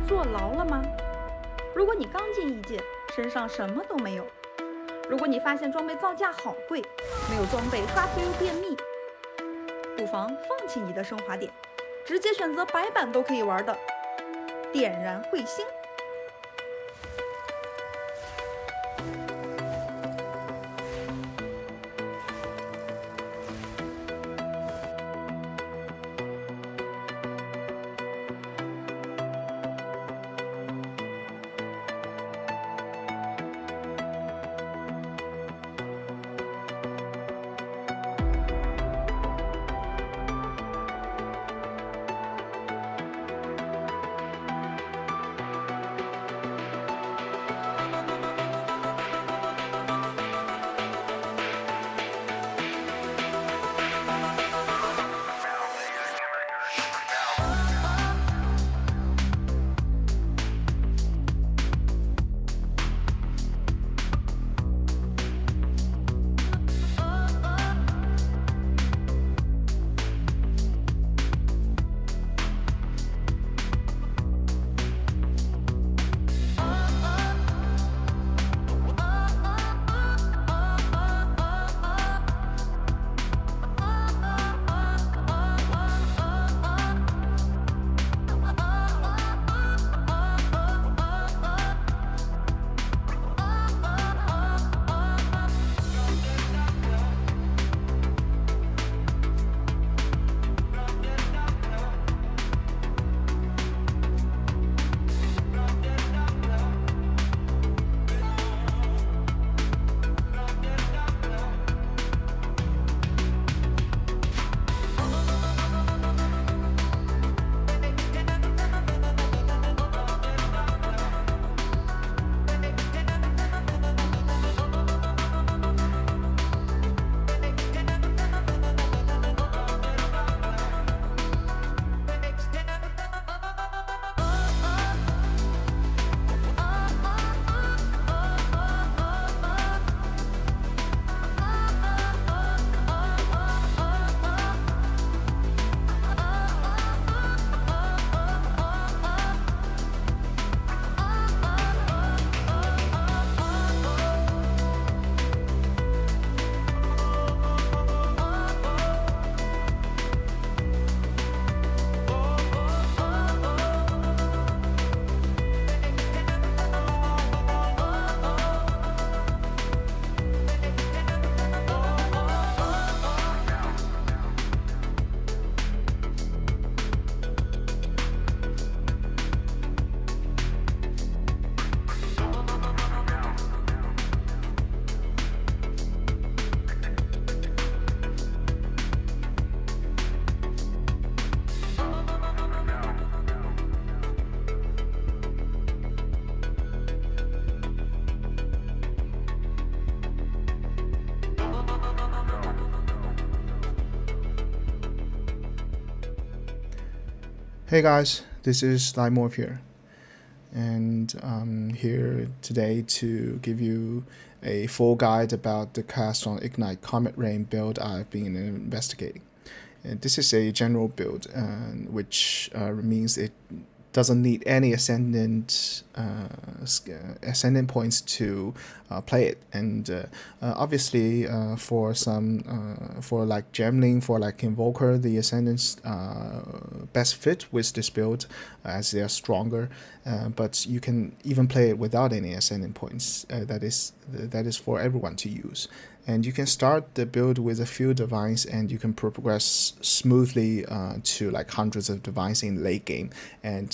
坐牢了吗？如果你刚进异界，身上什么都没有；如果你发现装备造价好贵，没有装备刷飞又便秘，不妨放弃你的升华点，直接选择白板都可以玩的点燃彗星。Hey guys, this is Limorph here, and I'm here today to give you a full guide about the Cast on Ignite Comet Rain build I've been investigating. And this is a general build, which means it doesn't need any ascendant points to play it, and obviously for like Gemling, for like Invoker, the ascendants best fit with this build as they are stronger, but you can even play it without any ascendant points. That is for everyone to use. And you can start the build with a few divines, and you can progress smoothly to like hundreds of divines in late game. And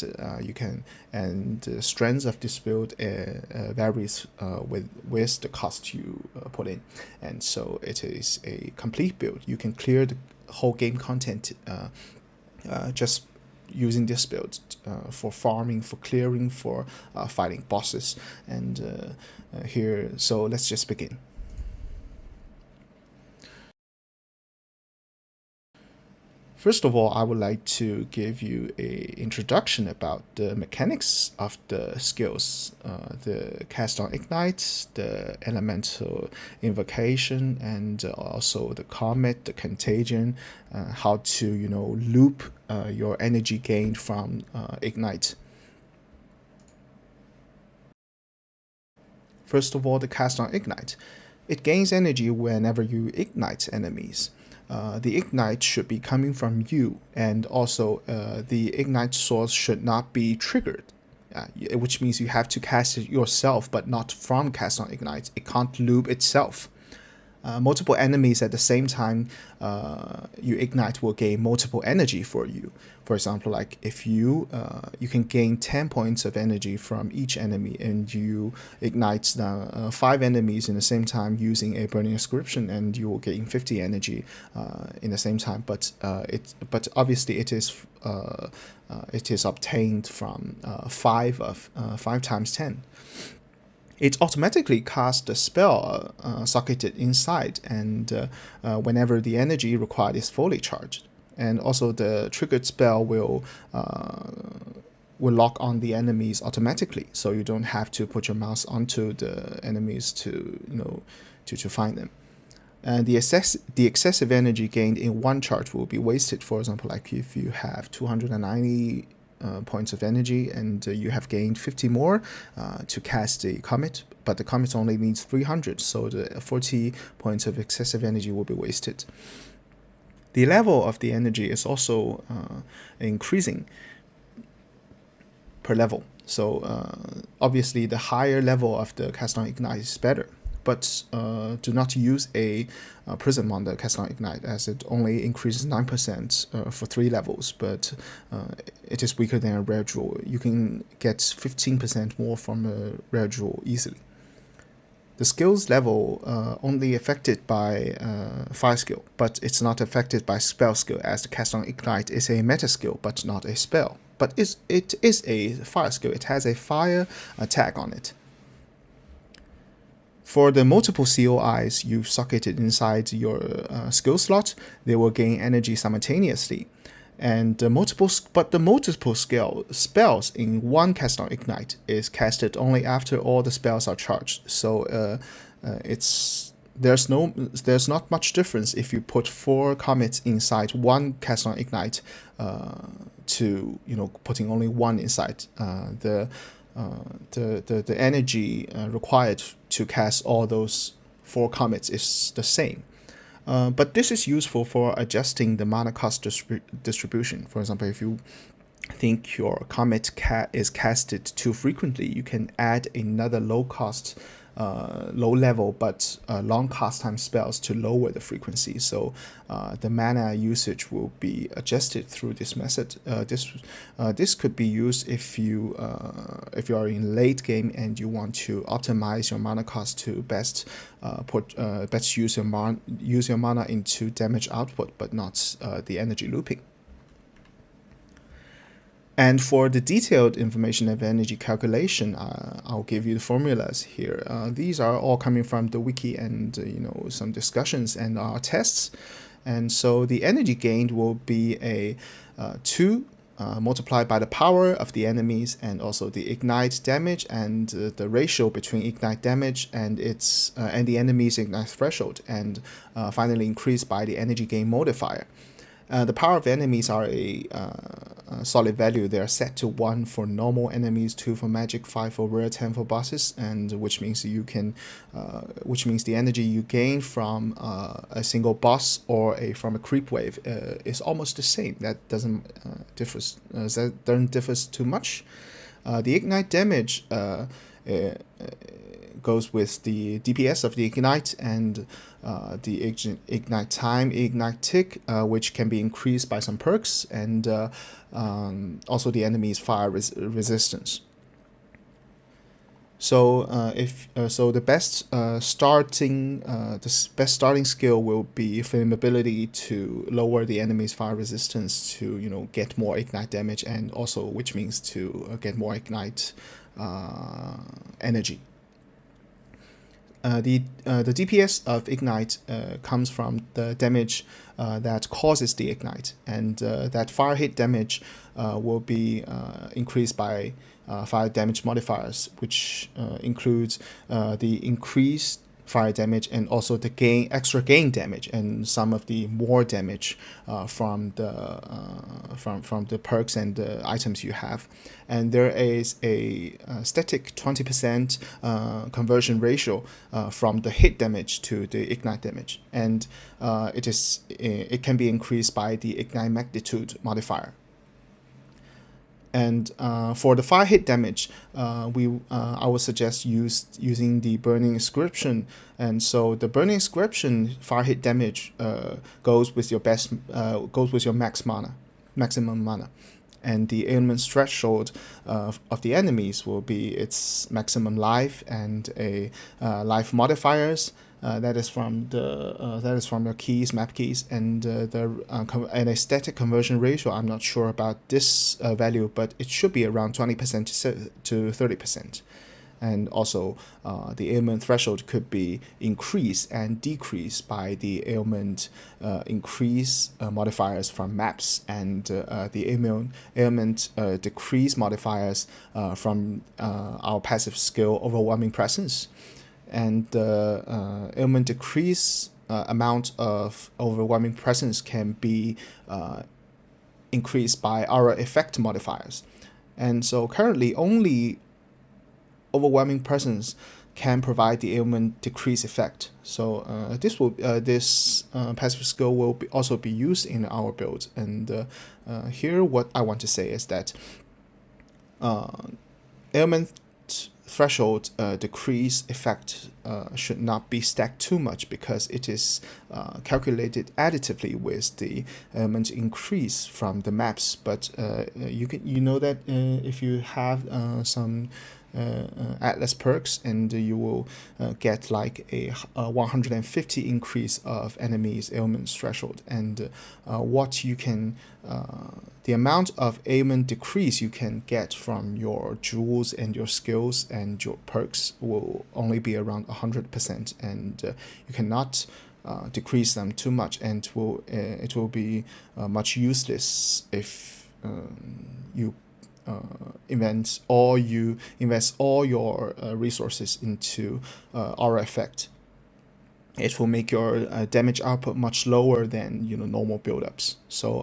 the strength of this build varies with the cost you put in. And so it is a complete build. You can clear the whole game content just using this build for farming, for clearing, for fighting bosses. And so let's just begin. First of all, I would like to give you an introduction about the mechanics of the skills, the Cast on Ignite, the Elemental Invocation, and also the Comet, the Contagion, how to loop your energy gained from Ignite. First of all, the cast on ignite. It gains energy whenever you ignite enemies. The ignite should be coming from you, and also the ignite source should not be triggered, which means you have to cast it yourself, but not from cast on ignite. It can't loop itself. Multiple enemies at the same time you ignite will gain multiple energy for you. For example, like if you can gain 10 points of energy from each enemy, and you ignite 5 enemies in the same time using a burning inscription, and you will gain 50 energy in the same time. But obviously it is obtained from 5 times 10. It automatically casts the spell socketed inside, and whenever the energy required is fully charged. And also the triggered spell will lock on the enemies automatically, so you don't have to put your mouse onto the enemies to find them. And the excessive energy gained in one charge will be wasted. For example, like if you have 290 points of energy, and you have gained 50 more to cast the comet, but the comet only needs 300, so the 40 points of excessive energy will be wasted. The level of the energy is also increasing per level, so obviously the higher level of the cast on ignite is better. But do not use a prism on the cast on ignite, as it only increases 9% for 3 levels, but it is weaker than a rare jewel. You can get 15% more from a rare jewel easily. The skills level only affected by fire skill, but it's not affected by spell skill, as the cast on ignite is a meta skill but not a spell. But it is a fire skill. It has a fire tag on it. For the multiple COIs you've socketed inside your skill slot, they will gain energy simultaneously. And the multiple spells in one cast on ignite is casted only after all the spells are charged. So there's not much difference if you put 4 comets inside one cast on ignite to putting only one inside. The energy required to cast all those 4 comets is the same. But this is useful for adjusting the mana cost distribution. For example, if you think your comet is casted too frequently, you can add another low level but long cast time spells to lower the frequency. So the mana usage will be adjusted through this method. This could be used if you are in late game and you want to optimize your mana cost to best use your mana into damage output, but not the energy looping. And for the detailed information of energy calculation, I'll give you the formulas here. These are all coming from the wiki and some discussions and our tests. And so the energy gained will be a 2 multiplied by the power of the enemies, and also the ignite damage, and the ratio between ignite damage and the enemy's ignite threshold, and finally increased by the energy gain modifier. The power of enemies are a solid value. They are set to 1 for normal enemies, 2 for magic, 5 for rare, 10 for bosses, and which means the energy you gain from a single boss or from a creep wave is almost the same. That doesn't differ too much. The ignite damage goes with the DPS of the ignite, and the ignite time, ignite tick, which can be increased by some perks, and also the enemy's fire resistance. So the best starting skill will be flammability to lower the enemy's fire resistance to get more ignite damage, and also which means to get more ignite energy. The DPS of ignite comes from the damage that causes the ignite, and that fire hit damage will be increased by fire damage modifiers, which includes the increased fire damage, and also the extra gain damage, and some of the more damage from the perks and the items you have. And there is a static 20% conversion ratio from the hit damage to the ignite damage, and it can be increased by the ignite magnitude modifier. And for the fire hit damage, I would suggest using the burning inscription. And so the burning inscription fire hit damage goes with your maximum mana, and the ailment threshold of the enemies will be its maximum life and a life modifiers. That is from your keys, map keys, and and a static conversion ratio. I'm not sure about this value, but it should be around 20% to 30%. And also, the ailment threshold could be increased and decreased by the ailment increase modifiers from maps, and the ailment decrease modifiers from our passive skill Overwhelming Presence. And the ailment decrease amount of Overwhelming Presence can be increased by our effect modifiers. And so currently only Overwhelming Presence can provide the ailment decrease effect. So this passive skill will also be used in our build. And here what I want to say is that ailment threshold decrease effect should not be stacked too much, because it is calculated additively with the ailment increase from the maps. But you know that if you have some Atlas perks, and you will get like a 150 increase of enemies ailment threshold, and what you can the amount of ailment decrease you can get from your jewels and your skills and your perks will only be around 100%, and you cannot decrease them too much, and it will be much useless if you invest all your resources into aura effect. It will make your damage output much lower than normal build-ups. So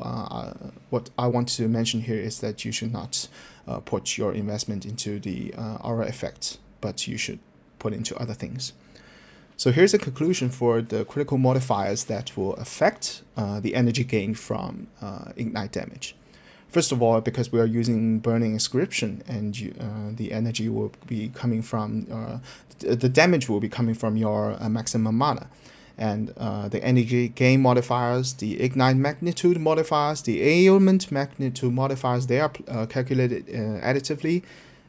what I want to mention here is that you should not put your investment into the aura effect, but you should put into other things. So here's a conclusion for the critical modifiers that will affect the energy gain from ignite damage. First of all, because we are using burning inscription, and the energy will be coming from the damage will be coming from your maximum mana, and the energy gain modifiers, the ignite magnitude modifiers, the ailment magnitude modifiers, they are calculated additively,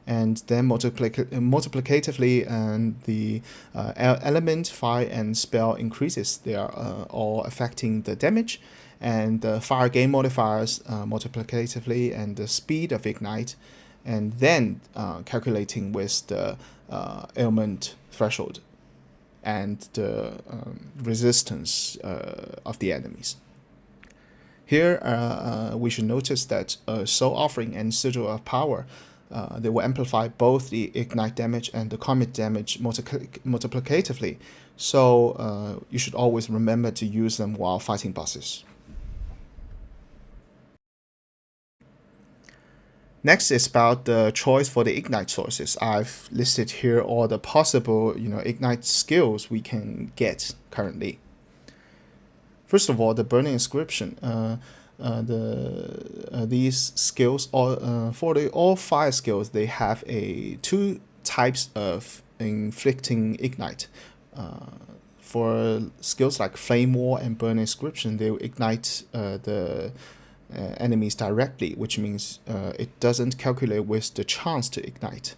and then multiplicatively, and the element, fire, and spell increases. They are all affecting the damage. And the fire gain modifiers multiplicatively, and the speed of ignite, and then calculating with the ailment threshold and the resistance of the enemies. Here we should notice that Soul Offering and Sigil of Power, they will amplify both the ignite damage and the comet damage multiplicatively, so you should always remember to use them while fighting bosses. Next is about the choice for the ignite sources. I've listed here all the possible, ignite skills we can get currently. First of all, the burning inscription. These skills, all 5 skills, they have two types of inflicting ignite. For skills like Flame War and burning inscription, they will ignite the enemies directly, which means it doesn't calculate with the chance to ignite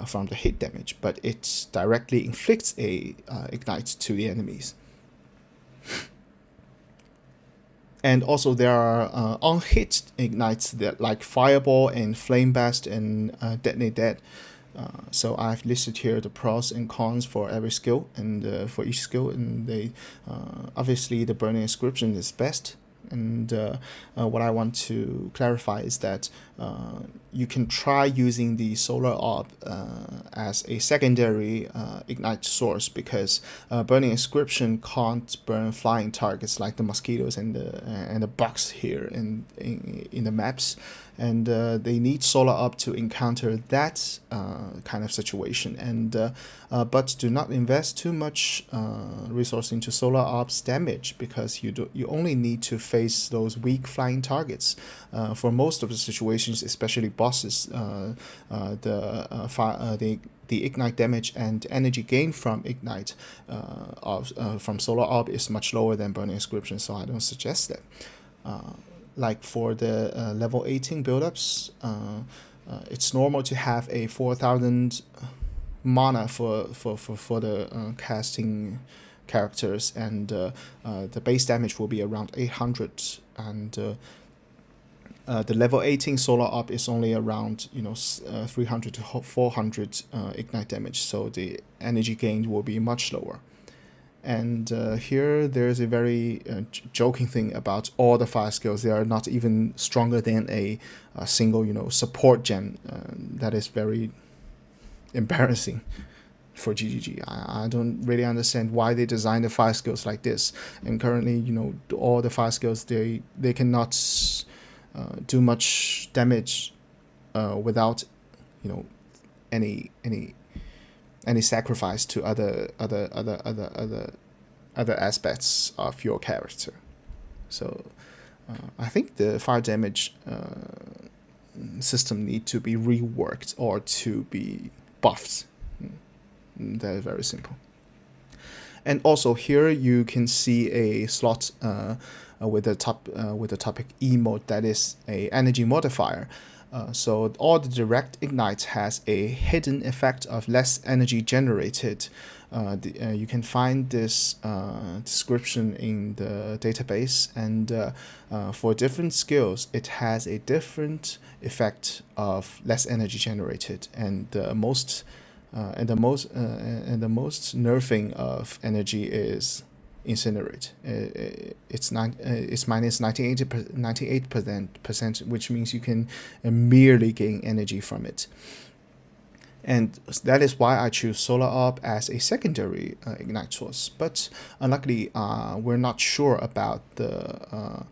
from the hit damage, but it directly inflicts a ignite to the enemies. And also there are unhit ignites that like Fireball and Flame Blast and Detonate Dead. So I've listed here the pros and cons for every skill, and for each skill, and they obviously the burning inscription is best. And what I want to clarify is that you can try using the solar orb as a secondary ignite source, because burning inscription can't burn flying targets like the mosquitoes and the bugs here in the maps, and they need solar orb to encounter that kind of situation. And but do not invest too much resource into solar orb's damage, because you only need to face those weak flying targets. For most of the situations, especially bosses, the ignite damage and energy gain from ignite from solar orb is much lower than burning inscription, so I don't suggest that. Like for the level 18 buildups, it's normal to have a 4,000 mana for the casting characters, and the base damage will be around 800, and the level 18 solar orb is only around 300 to 400 ignite damage, so the energy gain will be much lower. And here there's a very joking thing about all the fire skills. They are not even stronger than a single support gem. That is very embarrassing for GGG. I don't really understand why they designed the fire skills like this. And currently, all the fire skills, they cannot do much damage without any sacrifice to other aspects of your character. So I think the fire damage system need to be reworked or to be buffed. That is very simple. And also here you can see a slot with the topic E mode, that is a energy modifier. So all the direct ignites has a hidden effect of less energy generated. You can find this description in the database, and for different skills, it has a different effect of less energy generated, and the most nerfing of energy is incinerate. It's minus 98%, which means you can merely gain energy from it. And that is why I choose solar orb as a secondary ignite source. But unluckily, we're not sure about the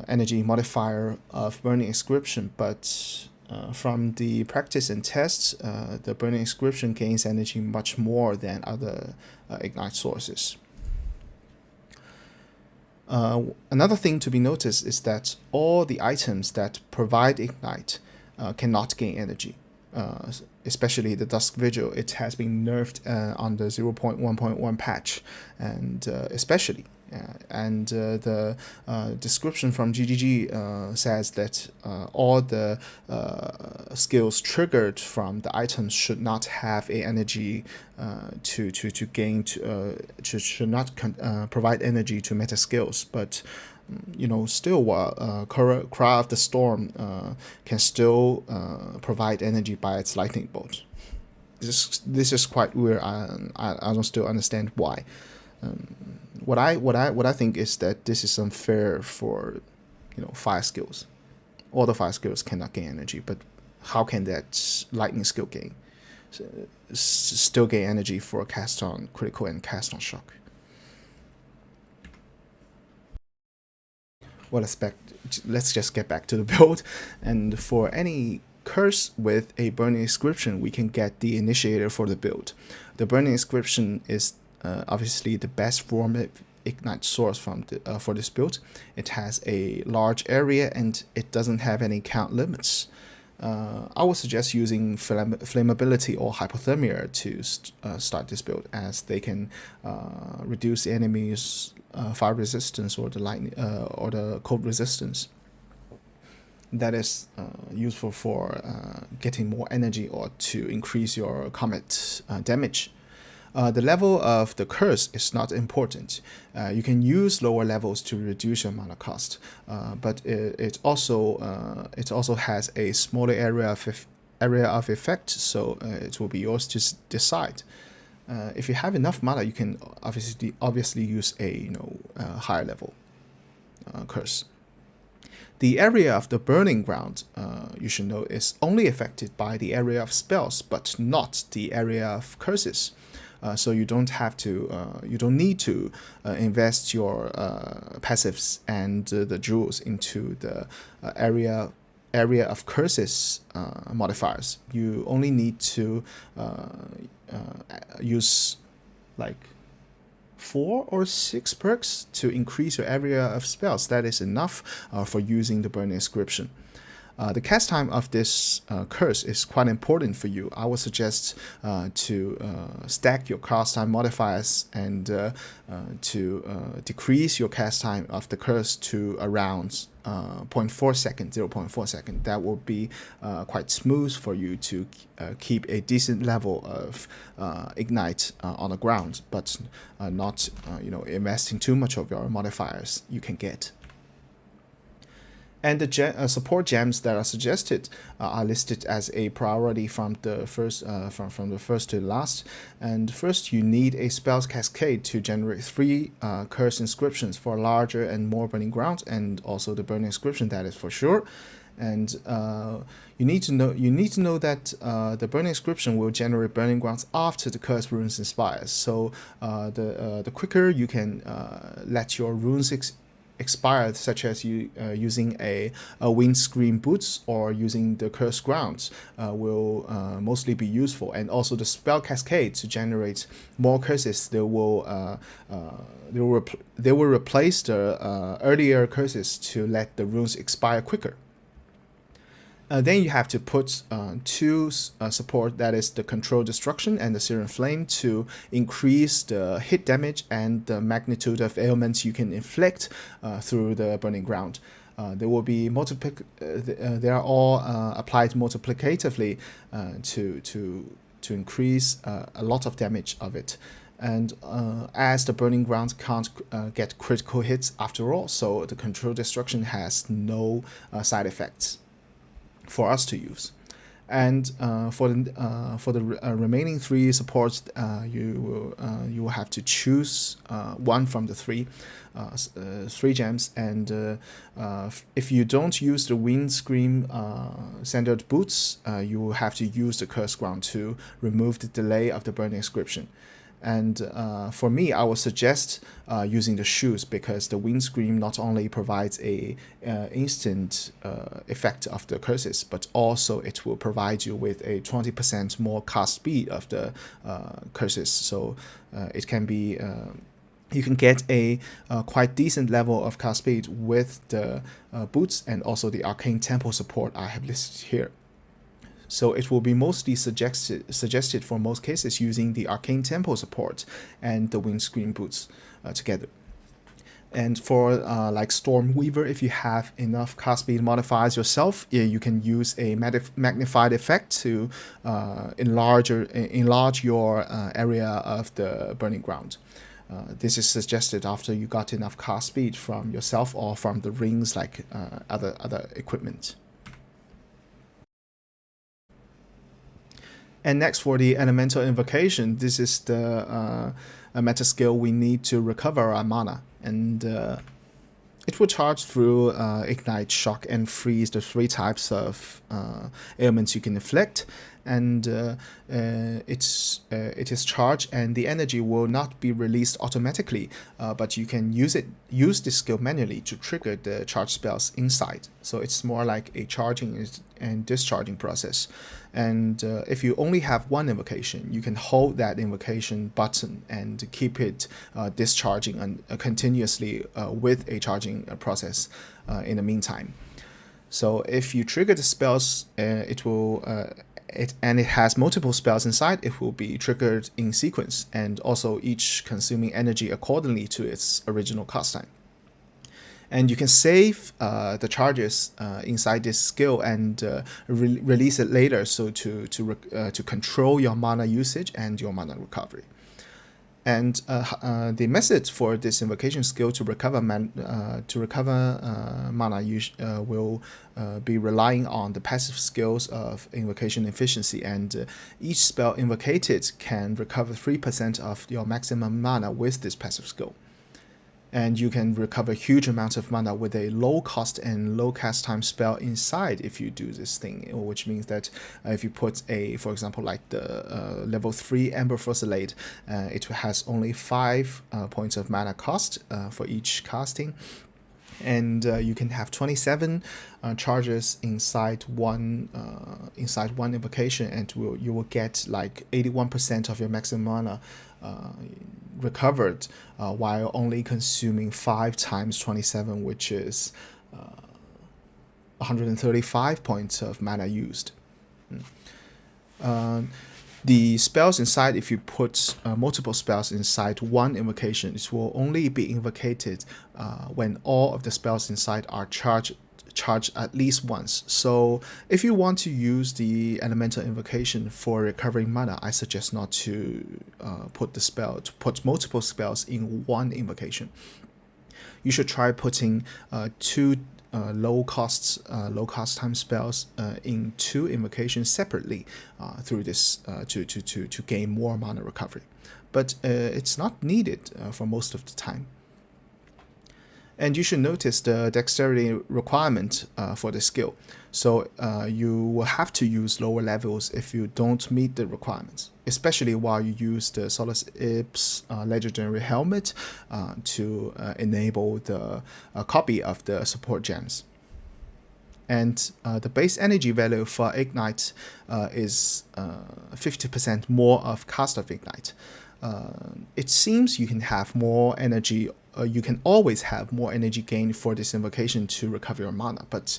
energy modifier of burning inscription, but from the practice and tests, the burning inscription gains energy much more than other ignite sources. Another thing to be noticed is that all the items that provide ignite cannot gain energy. Especially the Dusk Vigil, it has been nerfed on the 0.1.1 patch, and especially. And the description from GGG says that all the skills triggered from the items should not have a energy to gain should not provide energy to meta skills, but still Cry of the Storm can still provide energy by its lightning bolt. This is quite weird. I don't still understand why. What I think is that this is unfair for fire skills. All the fire skills cannot gain energy, but how can that lightning skill still gain energy for cast on critical and cast on shock? Well, let's just get back to the build. And for any curse with a burning inscription, we can get the initiator for the build. The burning inscription is obviously the best form of ignite source for this build. It has a large area and it doesn't have any count limits. I would suggest using flammability or hypothermia to start this build, as they can reduce the enemy's fire resistance or the lightning or the cold resistance. That is useful for getting more energy or to increase your combat damage. The level of the curse is not important. You can use lower levels to reduce your mana cost, but it also has a smaller area of effect, so it will be yours to decide. If you have enough mana, you can obviously use a higher level curse. The area of the burning ground, you should know, is only affected by the area of spells, but not the area of curses. So you don't need to invest your passives and the jewels into the area of curses modifiers. You only need to use like 4 or 6 perks to increase your area of spells. That is enough for using the Burning Inscription. The cast time of this curse is quite important for you. I would suggest to stack your cast time modifiers and to decrease your cast time of the curse to around 0.4 second, 0.4 second. That will be quite smooth for you to keep a decent level of ignite on the ground, but not investing too much of your modifiers you can get. And the support gems that are suggested are listed as a priority from the first from the first to the last. And first, you need a spells cascade to generate 3 curse inscriptions for larger and more burning ground, and also the burning inscription, that is for sure. And you need to know that the burning inscription will generate burning grounds after the curse runes expires. So the quicker you can let your runes expired, such as using a windscreen boots or using the cursed grounds, will mostly be useful. And also the spell cascade to generate more curses. They will replace the earlier curses to let the runes expire quicker. Then you have to put 2 support, that is the Control Destruction and the Searing Flame, to increase the hit damage and the magnitude of ailments you can inflict through the burning ground. They will be they are all applied multiplicatively to increase a lot of damage of it. And as the burning ground can't get critical hits after all, so the Control Destruction has no side effects for us to use. And for the remaining 3 supports, you will have to choose one from the 3 gems. And if you don't use the windscreen centered boots, you will have to use the cursed ground to remove the delay of the burning inscription. And for me, I would suggest using the shoes, because the windscreen not only provides a instant effect of the curses, but also it will provide you with a 20% more cast speed of the curses. So it can be you can get a quite decent level of cast speed with the boots and also the Arcane Temple support I have listed here. So it will be mostly suggested for most cases using the Arcane Temple support and the windscreen boots together. And for like Stormweaver, if you have enough cast speed modifiers yourself, you can use a magnified effect to enlarge your area of the burning ground. This is suggested after you got enough cast speed from yourself or from the rings, like other equipment. And next, for the Elemental Invocation, this is the meta skill we need to recover our mana. And it will charge through Ignite, Shock, and Freeze, the 3 types of ailments you can inflict. And it is charged, and the energy will not be released automatically, but you can use this skill manually to trigger the charge spells inside. So it's more like a charging and discharging process. And if you only have one invocation, you can hold that invocation button and keep it discharging continuously with a charging process in the meantime. So if you trigger the spells, it has multiple spells inside, it will be triggered in sequence, and also each consuming energy accordingly to its original cast time. And you can save the charges inside this skill and release it later, so to control your mana usage and your mana recovery. And the method for this invocation skill to recover mana will be relying on the passive skills of invocation efficiency, and each spell invocated can recover 3% of your maximum mana with this passive skill. And you can recover huge amounts of mana with a low cost and low cast time spell inside if you do this thing, which means that if you put for example, like the level 3 Ember Fusillade, it has only 5 points of mana cost for each casting. And you can have 27 charges inside one invocation, and you will get like 81% of your maximum mana recovered, while only consuming 5 times 27, which is 135 points of mana used. The spells inside, if you put multiple spells inside one invocation, it will only be invocated when all of the spells inside are charged at least once. So if you want to use the elemental invocation for recovering mana, I suggest not to put multiple spells in one invocation. You should try putting 2 low cost time spells in 2 invocations separately through this to gain more mana recovery, but it's not needed for most of the time. And you should notice the dexterity requirement for the skill. So you will have to use lower levels if you don't meet the requirements, especially while you use the Solus Ibs Legendary Helmet to enable the copy of the support gems. And the base energy value for Ignite is 50% more of Cast of Ignite. It seems you can have more energy. You can always have more energy gain for this invocation to recover your mana, but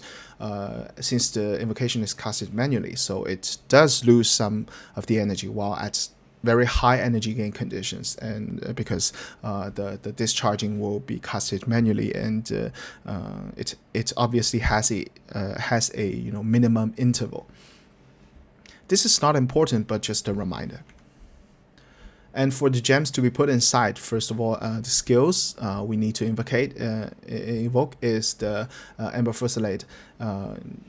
since the invocation is casted manually, so it does lose some of the energy while at very high energy gain conditions, and because the discharging will be casted manually, and it obviously has a minimum interval. This is not important, but just a reminder. And for the gems to be put inside, first of all, the skills we need to invoke is the Ember Fusillade.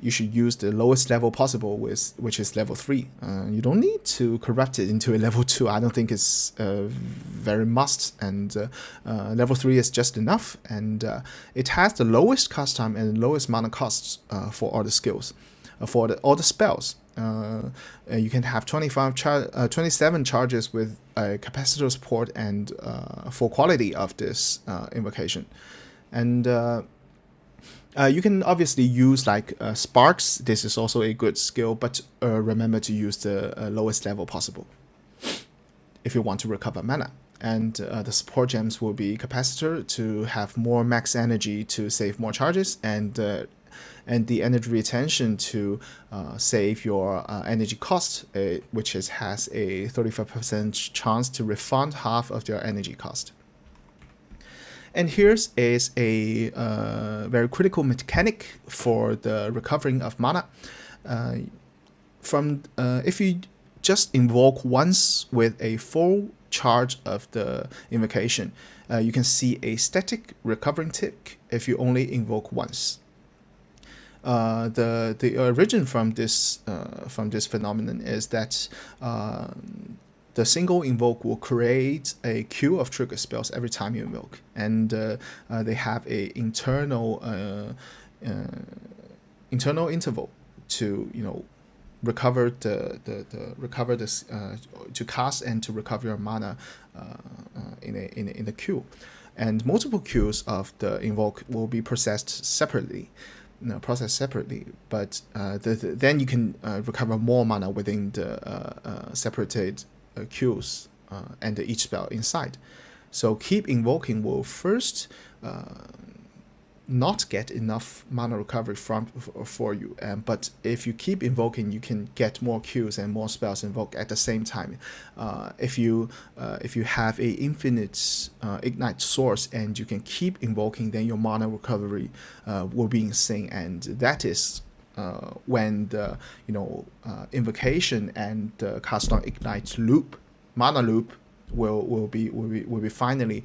You should use the lowest level possible, which is level 3. You don't need to corrupt it into a level 2. I don't think it's very must, and level 3 is just enough. And it has the lowest cast time and lowest mana costs for all the skills, for all the spells. You can have 27 charges with a capacitor support and full quality of this invocation. And you can obviously use like sparks. This is also a good skill, but remember to use the lowest level possible if you want to recover mana. And the support gems will be capacitor to have more max energy to save more charges, and the energy retention to save your energy cost, which has a 35% chance to refund half of your energy cost. And here's is a very critical mechanic for the recovering of mana. If you just invoke once with a full charge of the invocation, you can see a static recovering tick if you only invoke once. The origin from this phenomenon is that the single invoke will create a queue of trigger spells every time you invoke, and they have a internal interval to recover to cast and to recover your mana in the queue, and multiple queues of the invoke will be processed separately. But then you can recover more mana within the separated queues and each spell inside. So keep invoking will first not get enough mana recovery for you, but if you keep invoking, you can get more queues and more spells invoked at the same time. If you have a infinite ignite source and you can keep invoking, then your mana recovery will be insane, and that is when the invocation and the cast on ignite loop, mana loop, will be finally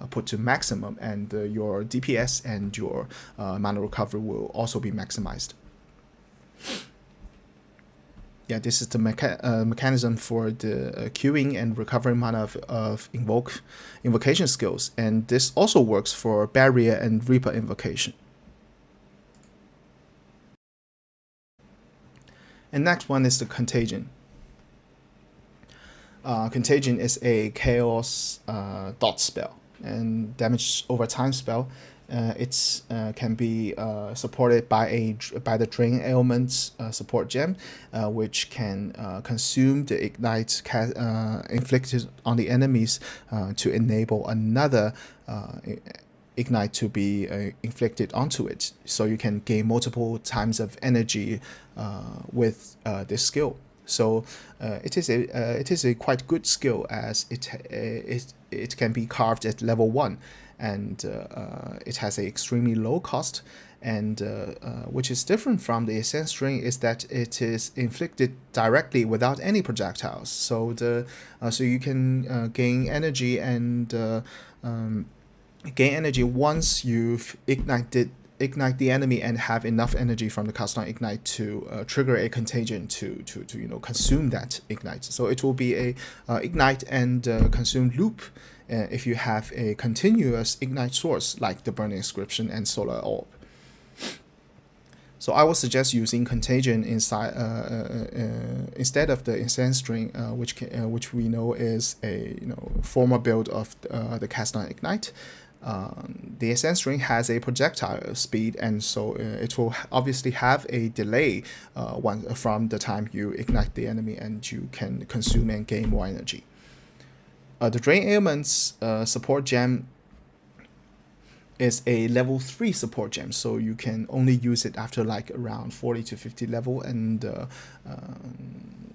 put to maximum, and your DPS and your mana recovery will also be maximized. yeah, this is the mechanism for the queuing and recovering mana of invocation skills, and this also works for Barrier and Reaper invocation. And next one is the Contagion. Contagion is a chaos dot spell and damage over time spell. It can be supported by the Drain Ailments support gem, which can consume the ignite inflicted on the enemies to enable another ignite to be inflicted onto it. So you can gain multiple times of energy with this skill. So it is a quite good skill, as it can be carved at level 1, and it has an extremely low cost, and which is different from the Essence Drain is that it is inflicted directly without any projectiles. So so you can gain energy and gain energy once you've ignite the enemy and have enough energy from the cast on ignite to trigger a contagion to consume that ignite. So it will be a ignite and consume loop if you have a continuous ignite source like the Burning Inscription and Solar Orb. So I would suggest using Contagion inside instead of the Incense Drain, which we know is a former build of the cast on ignite. The Essence Drain has a projectile speed, and so it will obviously have a delay from the time you ignite the enemy and you can consume and gain more energy. The Drain Ailments support gem is a level 3 support gem, so you can only use it after like around 40 to 50 level, and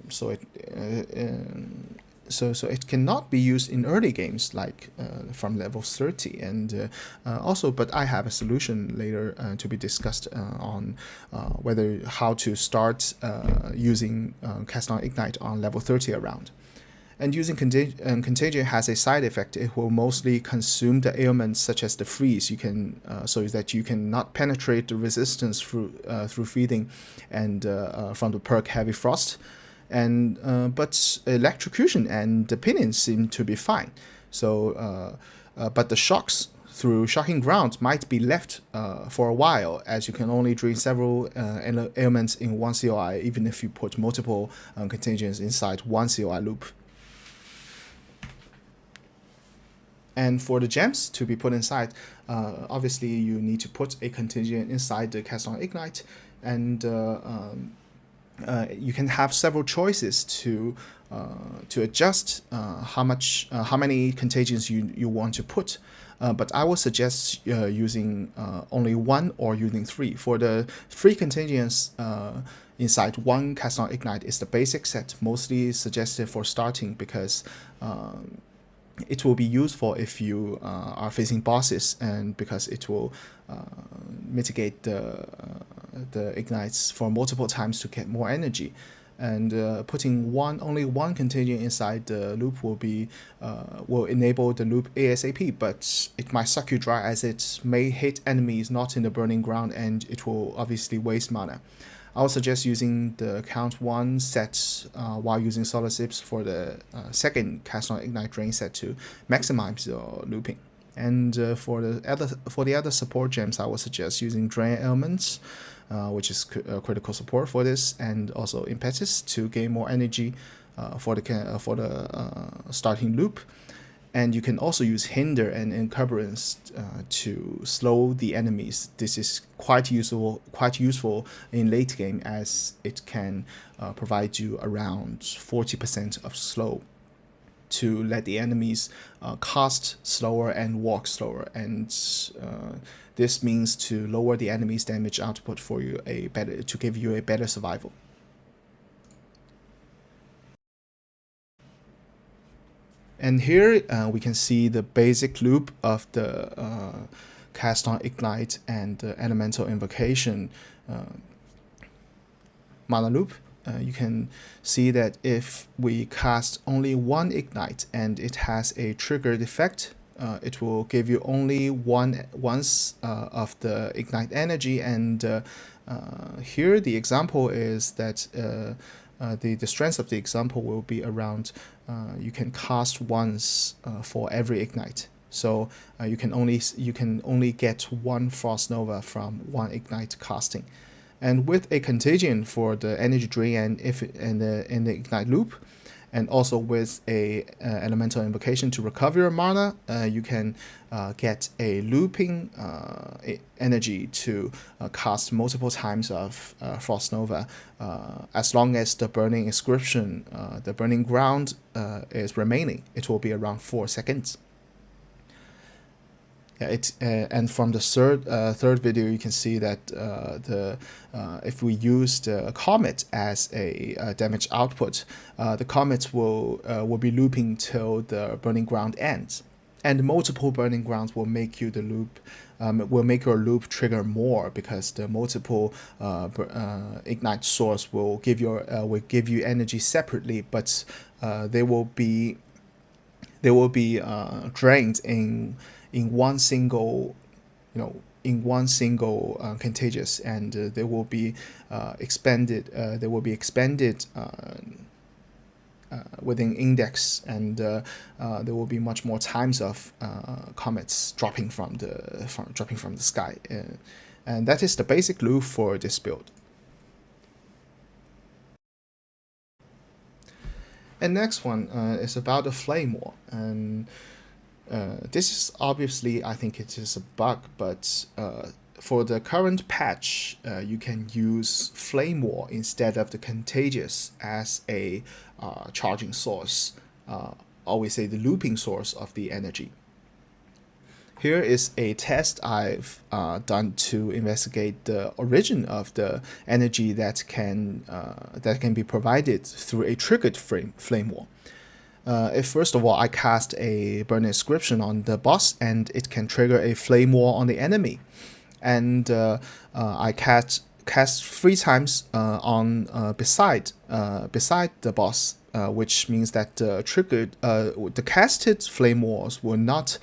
so it cannot be used in early games like from level 30, and also, but I have a solution later to be discussed on how to start using Cast on Ignite on level 30 around. And using Contagion has a side effect. It will mostly consume the ailments such as the freeze. You can so that you cannot penetrate the resistance through feeding, and from the perk Heavy Frost. And but electrocution and the pinions seem to be fine. So but the shocks through Shocking Ground might be left for a while, as you can only drain several ailments in one COI, even if you put multiple contagions inside one COI loop. And for the gems to be put inside, obviously you need to put a contagion inside the Cast on Ignite, and you can have several choices to adjust how many contagions you want to put. But I would suggest using only one or using 3. For the 3 contagions inside one Cast on Ignite is the basic set, mostly suggested for starting, because it will be useful if you are facing bosses, and because it will mitigate the ignites for multiple times to get more energy. And putting only one contagion inside the loop will enable the loop ASAP, but it might suck you dry, as it may hit enemies not in the burning ground, and it will obviously waste mana. I would suggest using the count 1 set while using Solar Sips for the second Cast on Ignite Drain set to maximize your looping. And for the other support gems, I would suggest using Drain Ailments, which is critical support for this, and also Impetus to gain more energy for the starting loop. And you can also use Hinder and Encumbrance to slow the enemies. This is quite useful in late game, as it can provide you around 40% of slow to let the enemies cast slower and walk slower, and this means to lower the enemy's damage output for you to give you a better survival. And here we can see the basic loop of the Cast on Ignite and Elemental Invocation mana loop. You can see that if we cast only one Ignite and it has a triggered effect, it will give you only once of the Ignite energy. And here the example is that the strength of the example will be around you can cast once for every ignite. So you can only get one Frost Nova from one ignite casting. And with a contagion for the energy drain and in the ignite loop, and also with a elemental invocation to recover your mana, you can get a looping energy to cast multiple times of Frost Nova, as long as the burning inscription, the burning ground, is remaining. It will be around 4 seconds. And from the third video, you can see that if we use the comet as a damage output, the comet will be looping till the burning ground ends, and multiple burning grounds will make you will make your loop trigger more, because the multiple ignite source will give you energy separately, but they will be drained in one single contagious, and they will be expanded. They will be expanded within index, and there will be much more times of comets dropping from the sky, and that is the basic loop for this build. And next one is about the Flame War, and this is obviously, I think it is a bug, but for the current patch, you can use Flame War instead of the Contagious as a charging source, always say the looping source of the energy. Here is a test I've done to investigate the origin of the energy that can be provided through a triggered Flame War. If first of all I cast a Burning Inscription on the boss, and it can trigger a Flame War on the enemy, and I cast 3 times on beside the boss, which means that the casted Flame Wars will not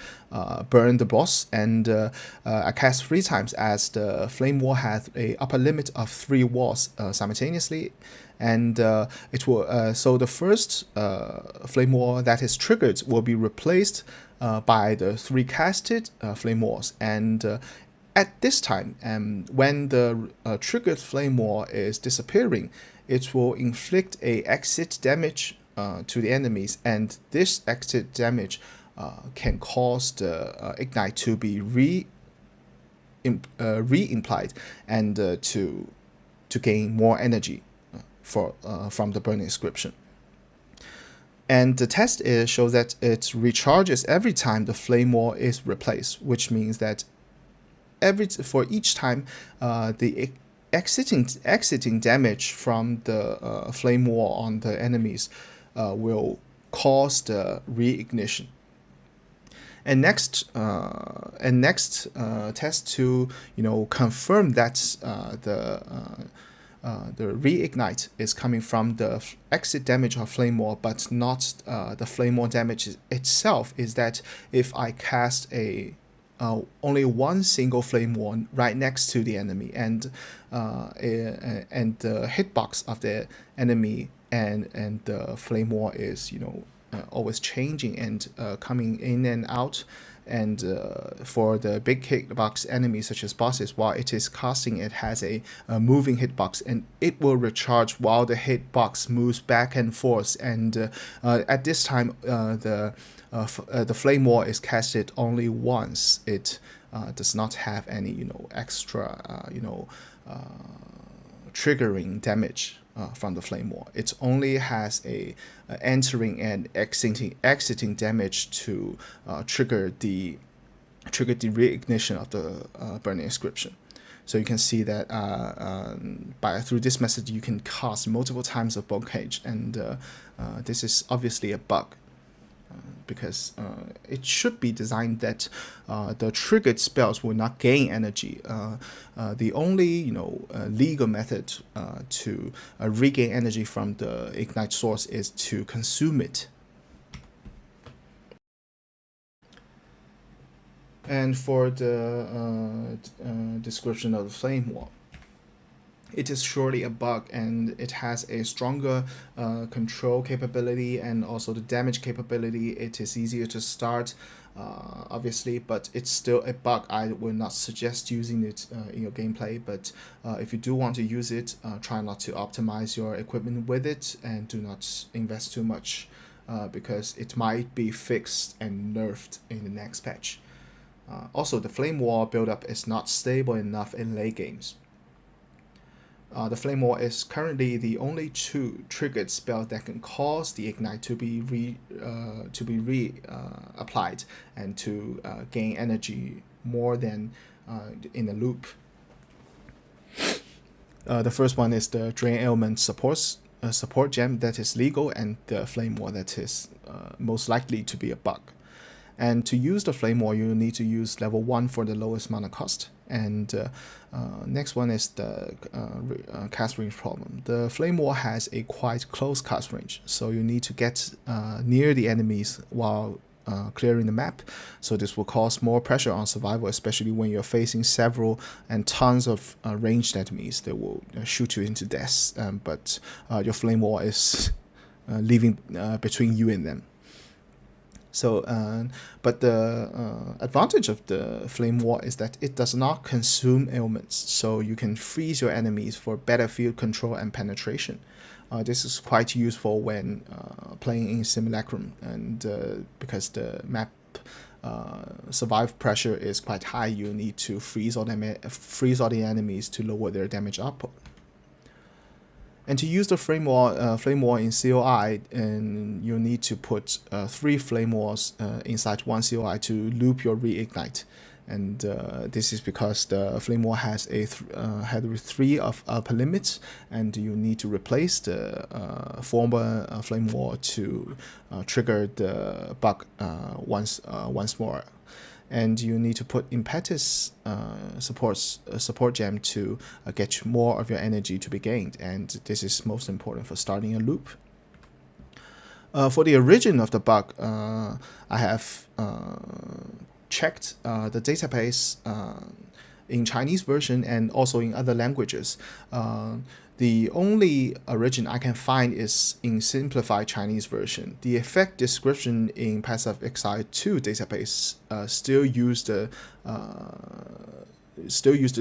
burn the boss, and I cast 3 times, as the Flame War has a upper limit of 3 wars simultaneously, and it will so the first Flame War that is triggered will be replaced by the 3 casted Flame Wars, and at this time, when the triggered Flame War is disappearing, it will inflict a exit damage to the enemies, and this exit damage can cause the ignite to be re-implied, and to gain more energy from the Burning Inscription. And the test shows that it recharges every time the Flame War is replaced, which means that for each time the exiting damage from the Flame War on the enemies will cause the reignition. And next test to confirm that the reignite is coming from the exit damage of Flame War, but not the Flame War damage itself, is that if I cast only one single Flame War right next to the enemy, and the hitbox of the enemy and the Flame War is always changing and coming in and out, and for the big hitbox enemies such as bosses, while it is casting, it has a moving hitbox, and it will recharge while the hitbox moves back and forth, and at this time the Flame War is casted only once. It does not have any extra triggering damage from the Flame War. It only has a entering and exiting damage to trigger the reignition of the Burning Inscription. So you can see that through this method you can cast multiple times of Bone Cage, and this is obviously a bug. Because it should be designed that the triggered spells will not gain energy. The only legal method to regain energy from the ignite source is to consume it. And for the description of the Flame War, it is surely a bug, and it has a stronger control capability and also the damage capability. It is easier to start, obviously, but it's still a bug. I will not suggest using it in your gameplay, but if you do want to use it, try not to optimize your equipment with it, and do not invest too much, because it might be fixed and nerfed in the next patch. Also, the Flame Wall buildup is not stable enough in late games. The Flame Wall is currently the only two triggered spell that can cause the ignite to be applied and to gain energy more than in a loop. The first one is the Drain Ailment support gem that is legal, and the Flame Wall that is most likely to be a bug. And to use the Flame Wall, you need to use level 1 for the lowest mana cost. And next one is the cast range problem. The Flame Wall has a quite close cast range, so you need to get near the enemies while clearing the map. So this will cause more pressure on survival, especially when you're facing several and tons of ranged enemies that will shoot you into death. But your Flame Wall is leaving between you and them. So, but the advantage of the Flame Wall is that it does not consume ailments, so you can freeze your enemies for better field control and penetration. This is quite useful when playing in Simulacrum, and because the map survive pressure is quite high, you need to freeze all the enemies to lower their damage output. And to use the Flame Wall in COI, and you need to put 3 Flame Walls inside one COI to loop your reignite. And this is because the Flame Wall has a had 3 of upper limits, and you need to replace the former Flame Wall to trigger the bug once more. And you need to put Impetus support gem to get more of your energy to be gained, and this is most important for starting a loop. For the origin of the bug, I have checked the database in Chinese version and also in other languages. The only origin I can find is in simplified Chinese version. The effect description in Path of Exile 2 database still use the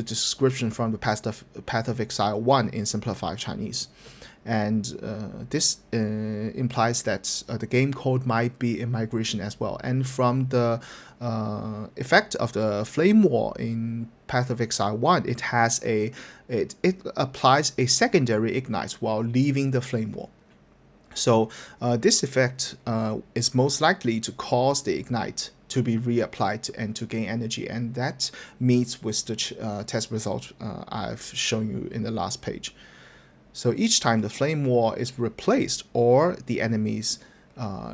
description from the Path of Exile 1 in simplified Chinese. And this implies that the game code might be in migration as well. And from the effect of the Flame Wall in Path of Exile 1, it applies a secondary ignite while leaving the Flame Wall. So this effect is most likely to cause the ignite to be reapplied and to gain energy, and that meets with the test result I've shown you in the last page. So each time the Flame Wall is replaced or the enemies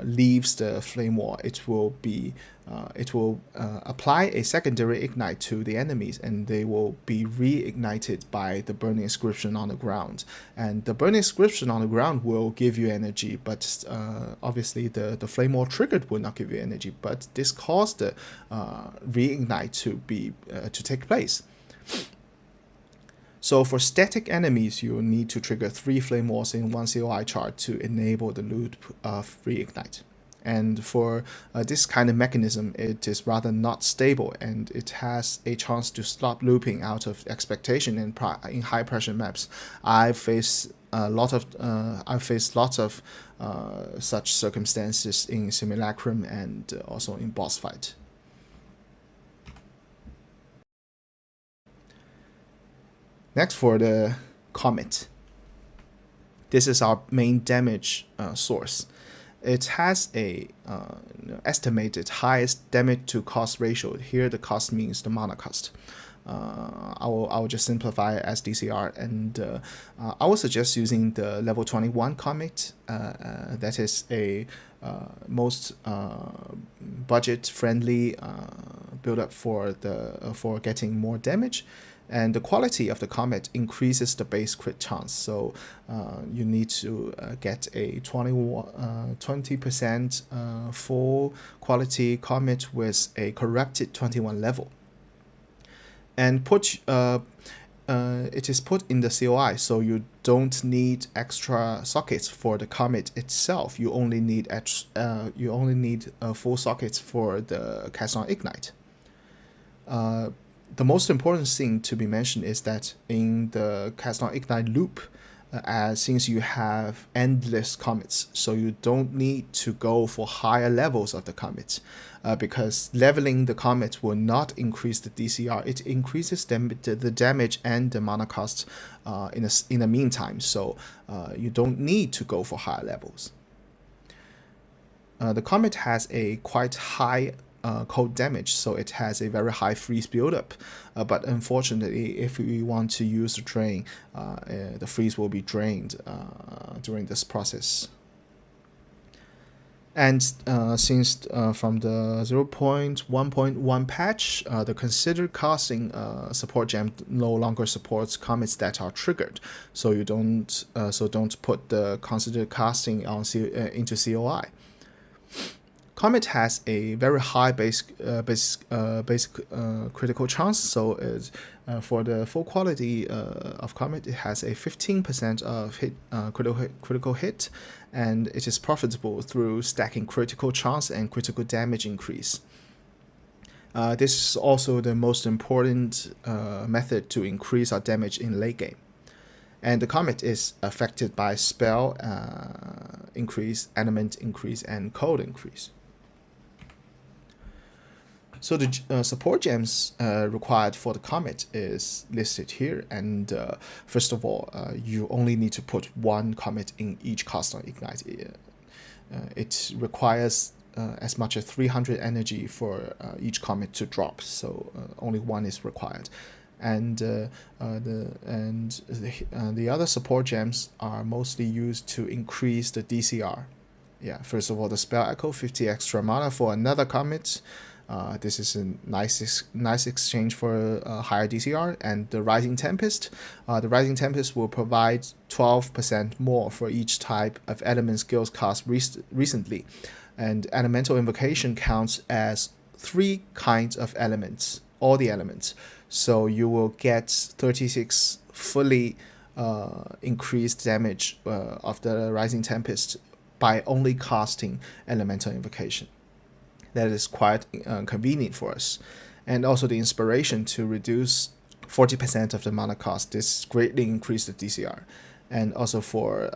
leaves the Flame Wall, it will apply a secondary ignite to the enemies, and they will be reignited by the Burning Inscription on the ground. And the Burning Inscription on the ground will give you energy, but obviously the Flame Wall triggered will not give you energy, but this caused the reignite to take place. So for static enemies, you will need to trigger 3 Flame Walls in one COI chart to enable the loop of reignite. And for this kind of mechanism, it is rather not stable, and it has a chance to stop looping out of expectation in high pressure maps. I've faced lots of such circumstances in Simulacrum and also in boss fight. Next, for the Comet. This is our main damage source. It has a estimated highest damage to cost ratio. Here the cost means the mana cost. I will just simplify it as DCR, and I will suggest using the level 21 Comet. That is a most budget friendly build up for getting more damage. And the quality of the Comet increases the base crit chance, so you need to get a 20% full quality Comet with a corrupted 21 level. And it is put in the COI, so you don't need extra sockets for the commit itself. You only need full sockets for the Cast-on Ignite. The most important thing to be mentioned is that in the Cast-on Ignite loop, since you have endless commits, so you don't need to go for higher levels of the commits, because leveling the commit will not increase the DCR. It increases the damage and the mana cost in the meantime, so you don't need to go for higher levels. The commit has a quite high cold damage, so it has a very high freeze buildup, but unfortunately, if we want to use the drain, the freeze will be drained during this process. And since from the 0.1.1 patch, the considered casting support gem no longer supports commits that are triggered, so you don't put the considered casting into COI. Comet has a very high base critical chance, so for the full quality of Comet, it has a 15% of critical hit, and it is profitable through stacking critical chance and critical damage increase. This is also the most important method to increase our damage in late game. And the Comet is affected by spell increase, element increase, and code increase. So the support gems required for the Comet is listed here, and first of all, you only need to put one Comet in each Cast-on Ignite. It requires as much as 300 energy for each Comet to drop, so only one is required. And the other support gems are mostly used to increase the DCR. Yeah, first of all, the Spell Echo, 50 extra mana for another Comet. This is a nice exchange for higher DCR. And the Rising Tempest. The Rising Tempest will provide 12% more for each type of element skills cast recently. And Elemental Invocation counts as 3 kinds of elements, all the elements. So you will get 36 fully increased damage of the Rising Tempest by only casting Elemental Invocation. That is quite convenient for us. And also the Inspiration to reduce 40% of the mana cost. This greatly increased the DCR. And also for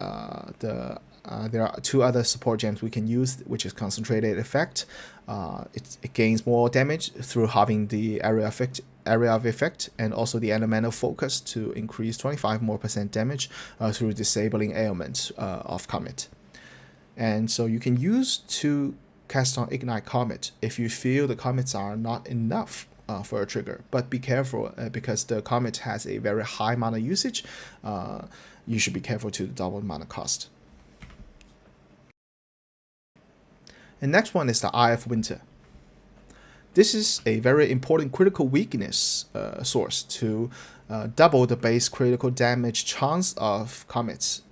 there are 2 other support gems we can use, which is Concentrated Effect. It gains more damage through halving the area of effect, and also the Elemental Focus to increase 25% more damage through disabling ailments of Comet. And so you can use 2 Cast-on Ignite Comet if you feel the Comets are not enough for a trigger, but be careful because the Comet has a very high mana usage. You should be careful to the double mana cost. And next one is the Eye of Winter. This is a very important critical weakness source to double the base critical damage chance of Comets.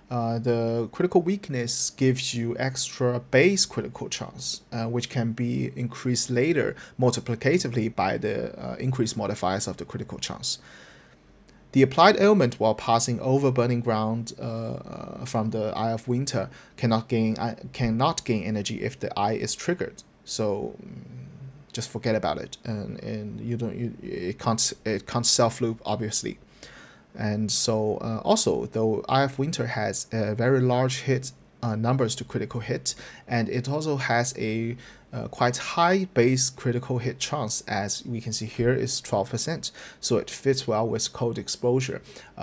The critical weakness gives you extra base critical chance, which can be increased later multiplicatively by the increased modifiers of the critical chance. The applied ailment while passing over Burning Ground from the Eye of Winter cannot gain energy if the eye is triggered. So just forget about it, and it can't self loop, obviously. And so also, though Eye of Winter has a very large hit numbers to critical hit, and it also has a quite high base critical hit chance, as we can see here is 12%. So it fits well with cold exposure,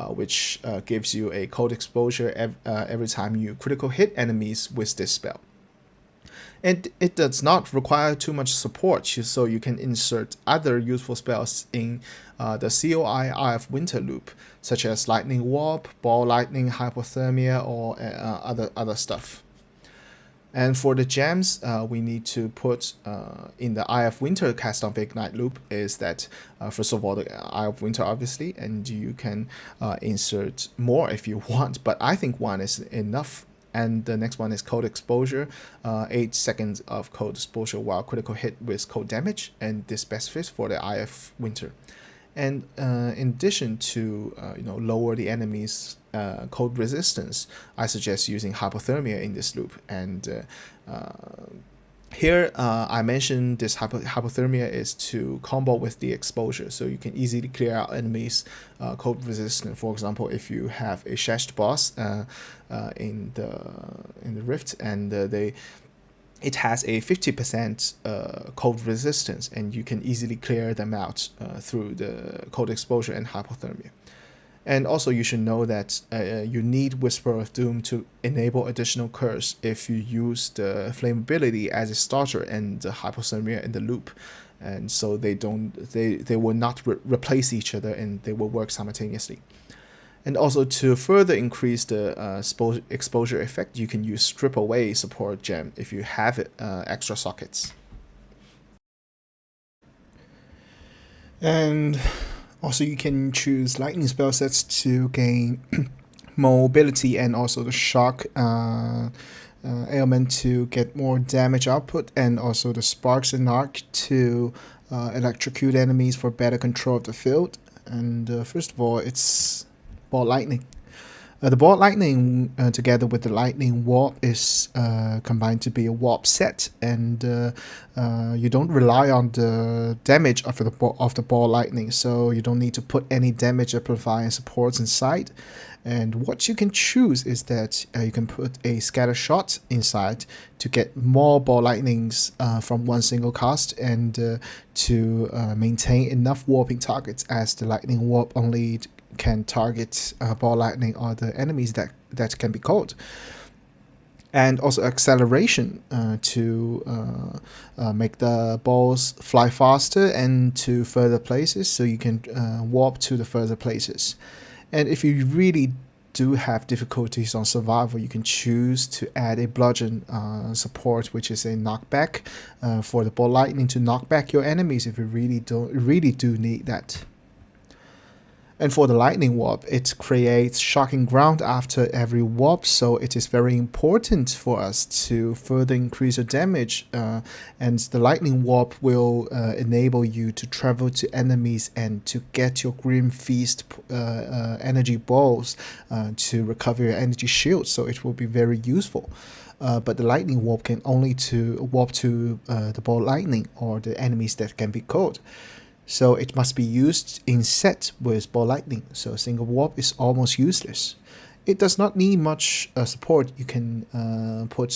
which gives you a cold exposure every time you critical hit enemies with this spell. And it does not require too much support, so you can insert other useful spells in the COI Eye of Winter loop, such as Lightning Warp, Ball Lightning, Hypothermia, or other stuff. And for the gems we need to put in the Eye of Winter Cast-on Ignite loop is that, first of all, the Eye of Winter, obviously, and you can insert more if you want, but I think 1 is enough. And the next one is Cold Exposure, 8 seconds of Cold Exposure while critical hit with cold damage, and this best fits for the Eye of Winter. And in addition to lower the enemy's cold resistance, I suggest using hypothermia in this loop. And here I mentioned this hypothermia is to combo with the exposure, so you can easily clear out enemies cold resistant. For example, if you have a Shashed boss in the Rift, and it has a 50% cold resistance, and you can easily clear them out through the cold exposure and hypothermia. And also you should know that you need Whisper of Doom to enable additional curse if you use the flammability as a starter and the hypothermia in the loop. And so they will not replace each other, and they will work simultaneously. And also, to further increase the exposure effect, you can use Strip Away support gem if you have extra sockets. And also, you can choose lightning spell sets to gain mobility, and also the shock ailment to get more damage output, and also the sparks and arc to electrocute enemies for better control of the field. And first of all, it's Ball Lightning. The Ball Lightning together with the Lightning Warp is combined to be a Warp set, and you don't rely on the damage of the Ball Lightning, so you don't need to put any damage amplifying supports inside. And what you can choose is that you can put a Scatter Shot inside to get more Ball Lightnings from one single cast, and to maintain enough warping targets, as the Lightning Warp only can target Ball Lightning or the enemies that can be called. And also acceleration to make the balls fly faster and to further places, so you can warp to the further places. And if you really do have difficulties on survival, you can choose to add a bludgeon support, which is a knockback for the Ball Lightning to knock back your enemies if you really do need that. And for the Lightning Warp, it creates shocking ground after every warp, so it is very important for us to further increase your damage. And the Lightning Warp will enable you to travel to enemies and to get your Grim Feast energy balls to recover your energy shield, so it will be very useful. But the Lightning Warp can only warp to the Ball Lightning or the enemies that can be caught. So it must be used in set with Ball Lightning, so single warp is almost useless. It does not need much support. You can put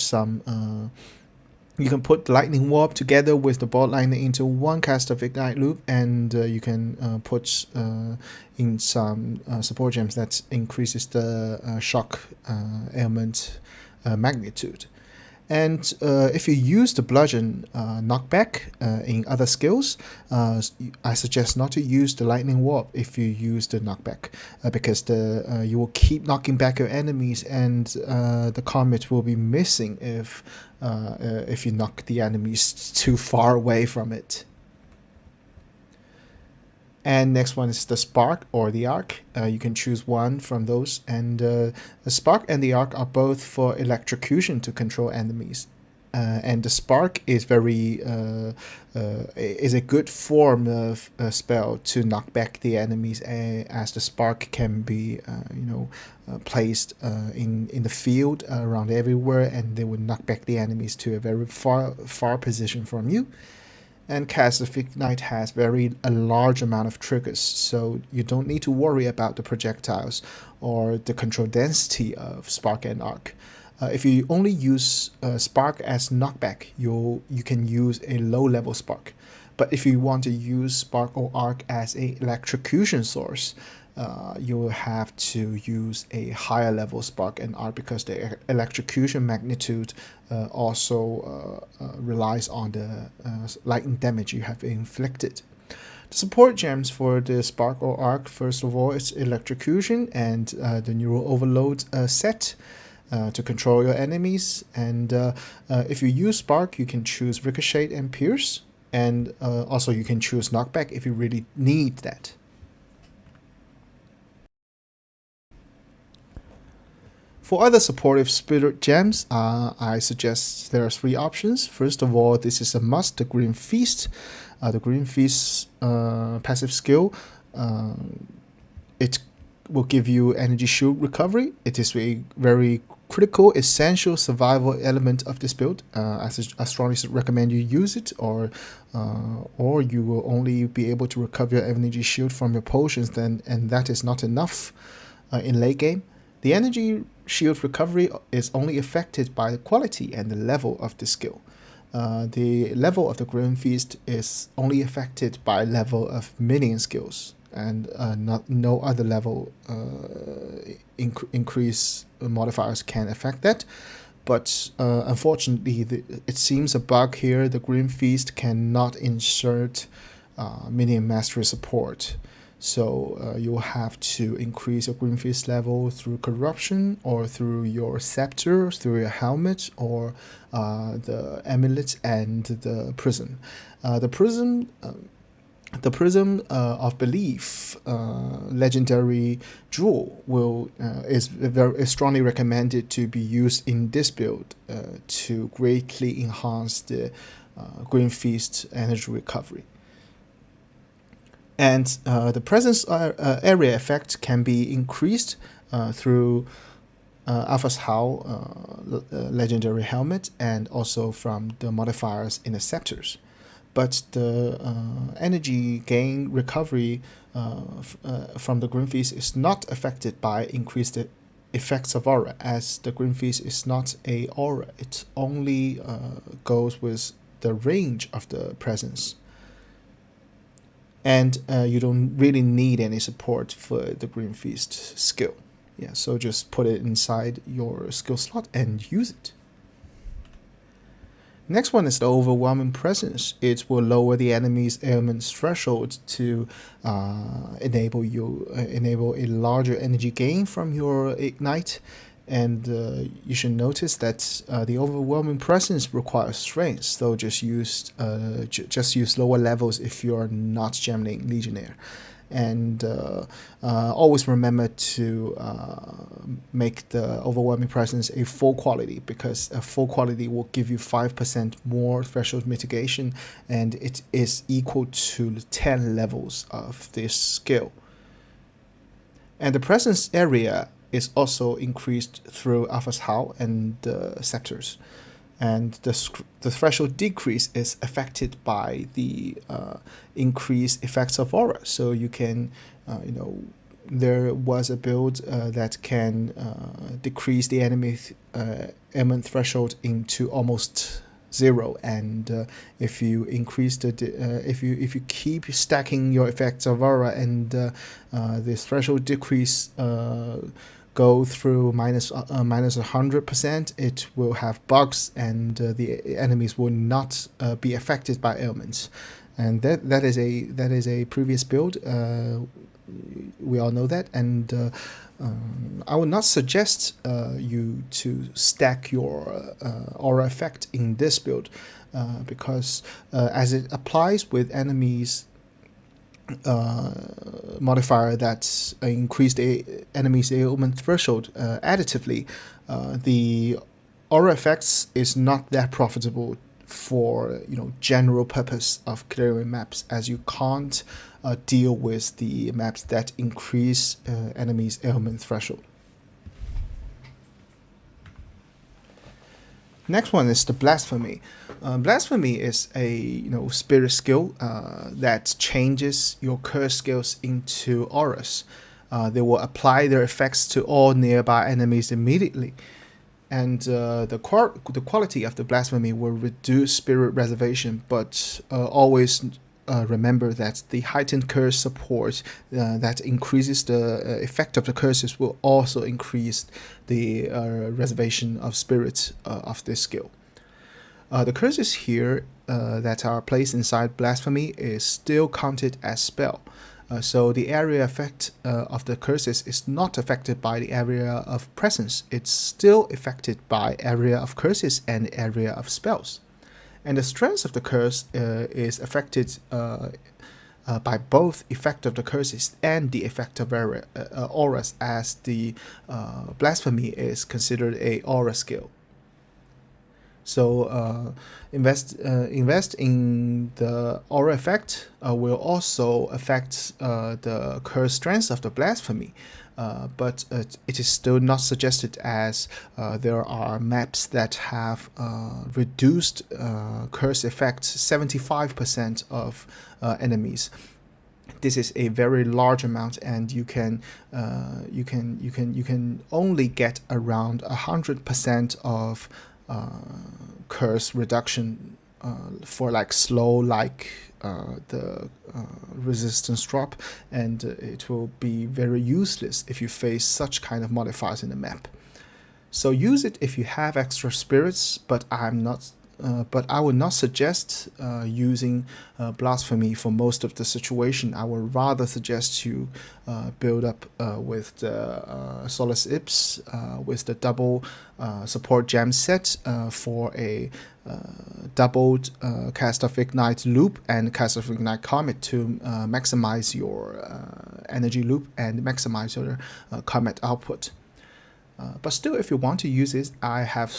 Lightning Warp together with the Ball Lightning into one cast of Ignite Loop, and you can put in some support gems that increases the shock ailment magnitude. And if you use the bludgeon knockback in other skills, I suggest not to use the Lightning Warp if you use the knockback, because you will keep knocking back your enemies, and the comet will be missing if you knock the enemies too far away from it. And next one is the Spark or the Arc. You can choose one from those, and the Spark and the Arc are both for electrocution to control enemies. And the Spark is is a good form of spell to knock back the enemies, as the Spark can be placed in the field around everywhere, and they will knock back the enemies to a very far position from you. And Cast of Ignite has a large amount of triggers, so you don't need to worry about the projectiles or the control density of Spark and Arc. If you only use Spark as knockback, you can use a low-level Spark. But if you want to use Spark or Arc as a electrocution source, you will have to use a higher level Spark and Arc, because the electrocution magnitude also relies on the lightning damage you have inflicted. The support gems for the Spark or Arc, first of all, is Electrocution and the Neural Overload set to control your enemies. And if you use Spark, you can choose Ricochet and Pierce, and also you can choose Knockback if you really need that. For other supportive spirit gems, I suggest there are 3 options. First of all, this is a must, the Grim Feast. The Grim Feast passive skill it will give you energy shield recovery. It is a very critical, essential survival element of this build. I strongly recommend you use it, or you will only be able to recover your energy shield from your potions, and that is not enough in late game. The energy shield recovery is only affected by the quality and the level of the skill. The level of the Grim Feast is only affected by level of minion skills, and no other level increase modifiers can affect that. But unfortunately, it seems a bug here. The Grim Feast cannot insert minion mastery support. So you will have to increase your Grim Feast level through corruption, or through your scepter, through your helmet, or the amulet and the prism. The prism of belief legendary jewel is very strongly recommended to be used in this build to greatly enhance the Grim Feast energy recovery. And the presence area effect can be increased through Alpha's Howl legendary helmet, and also from the modifiers in the scepters. But the energy gain recovery from the Grim Feast is not affected by increased effects of aura, as the Grim Feast is not a aura. It only goes with the range of the presence. And you don't really need any support for the Grim Feast skill. Yeah, so just put it inside your skill slot and use it. Next one is the Overwhelming Presence. It will lower the enemy's ailment threshold to enable a larger energy gain from your ignite. And you should notice that the Overwhelming Presence requires strength, so just use lower levels if you are not Gemling Legionnaire. And always remember to make the Overwhelming Presence a full quality, because a full quality will give you 5% more threshold mitigation, and it is equal to 10 levels of this skill. And the presence area is also increased through Alpha's Howl and scepters. And the threshold decrease is affected by the increased effects of aura. So you can, there was a build that can decrease the enemy ailment threshold into almost 0. And if you increase if you keep stacking your effects of aura, and the threshold decrease go through minus 100%, it will have bugs, and the enemies will not be affected by ailments. And that is a previous build. We all know that, and I would not suggest you to stack your aura effect in this build, because as it applies with enemies modifier that increase the enemy's ailment threshold additively, the aura effects is not that profitable for general purpose of clearing maps, as you can't deal with the maps that increase enemies ailment threshold. Next one is the Blasphemy. Blasphemy is a spirit skill that changes your curse skills into auras. They will apply their effects to all nearby enemies immediately, and the quality of the Blasphemy will reduce spirit reservation, but always remember that the heightened curse support that increases the effect of the curses will also increase the reservation of spirit of this skill. The curses here that are placed inside Blasphemy is still counted as spell. So the area effect of the curses is not affected by the area of presence. It's still affected by area of curses and area of spells. And the strength of the curse is affected by both effect of the curses and the effect of auras, as the Blasphemy is considered a aura skill. So invest in the aura effect will also affect the curse strength of the blasphemy. But it is still not suggested, as there are maps that have reduced curse effect 75% of enemies. This is a very large amount, and you can only get around 100% of curse reduction for like slow, like the resistance drop, and it will be very useless if you face such kind of modifiers in the map. So use it if you have extra spirits, but but I would not suggest using blasphemy for most of the situation. I would rather suggest you build up with the Solace Ips, with the double support gem set for a doubled cast of Ignite loop and cast of Ignite Comet to maximize your energy loop and maximize your Comet output. But still, if you want to use it, I have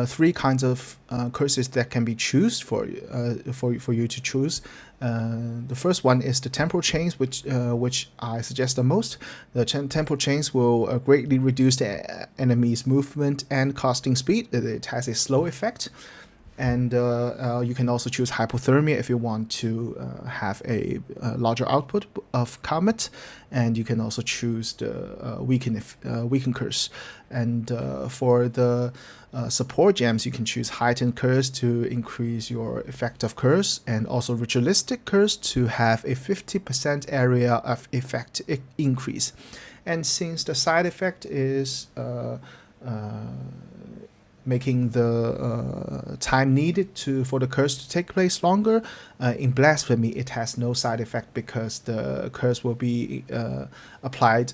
three kinds of curses that can be choose for you to choose. The first one is the temporal chains, which I suggest the most. The temporal chains will greatly reduce the enemy's movement and casting speed. It has a slow effect. And you can also choose hypothermia if you want to have a larger output of Comet, and you can also choose the weaken curse. And for the support gems, you can choose heightened curse to increase your effect of curse, and also ritualistic curse to have a 50% area of effect increase. And since the side effect is making the time needed for the curse to take place longer, in blasphemy it has no side effect because the curse will be applied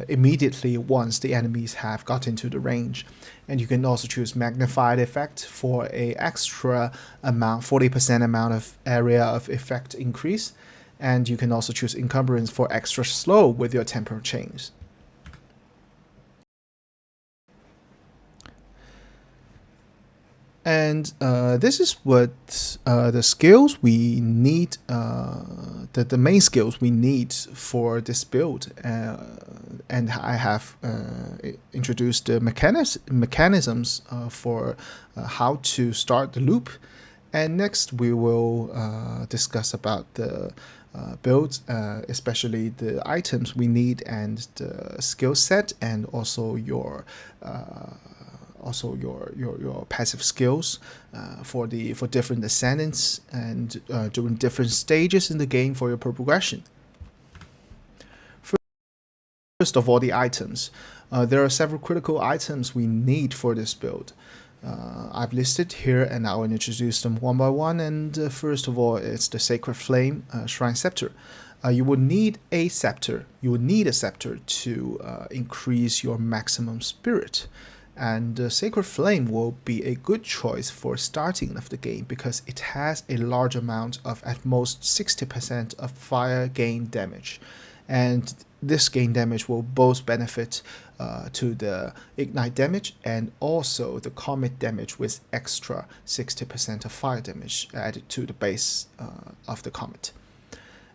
immediately once the enemies have got into the range. And you can also choose magnified effect for a extra amount, 40% amount of area of effect increase. And you can also choose encumbrance for extra slow with your temporal chains. And this is what the skills we need, the main skills we need for this build. And I have introduced the mechanisms for how to start the loop. And next we will discuss about the build, especially the items we need and the skill set, and also your passive skills for different ascendants and during different stages in the game for your progression. First of all, the items. There are several critical items we need for this build. I've listed here, and I will introduce them one by one. And first of all, it's the Sacred Flame Shrine Scepter. You will need a scepter. You will need a scepter to increase your maximum spirit. And Sacred Flame will be a good choice for starting of the game because it has a large amount of at most 60% of fire gain damage. And this gain damage will both benefit to the ignite damage and also the comet damage with extra 60% of fire damage added to the base of the comet.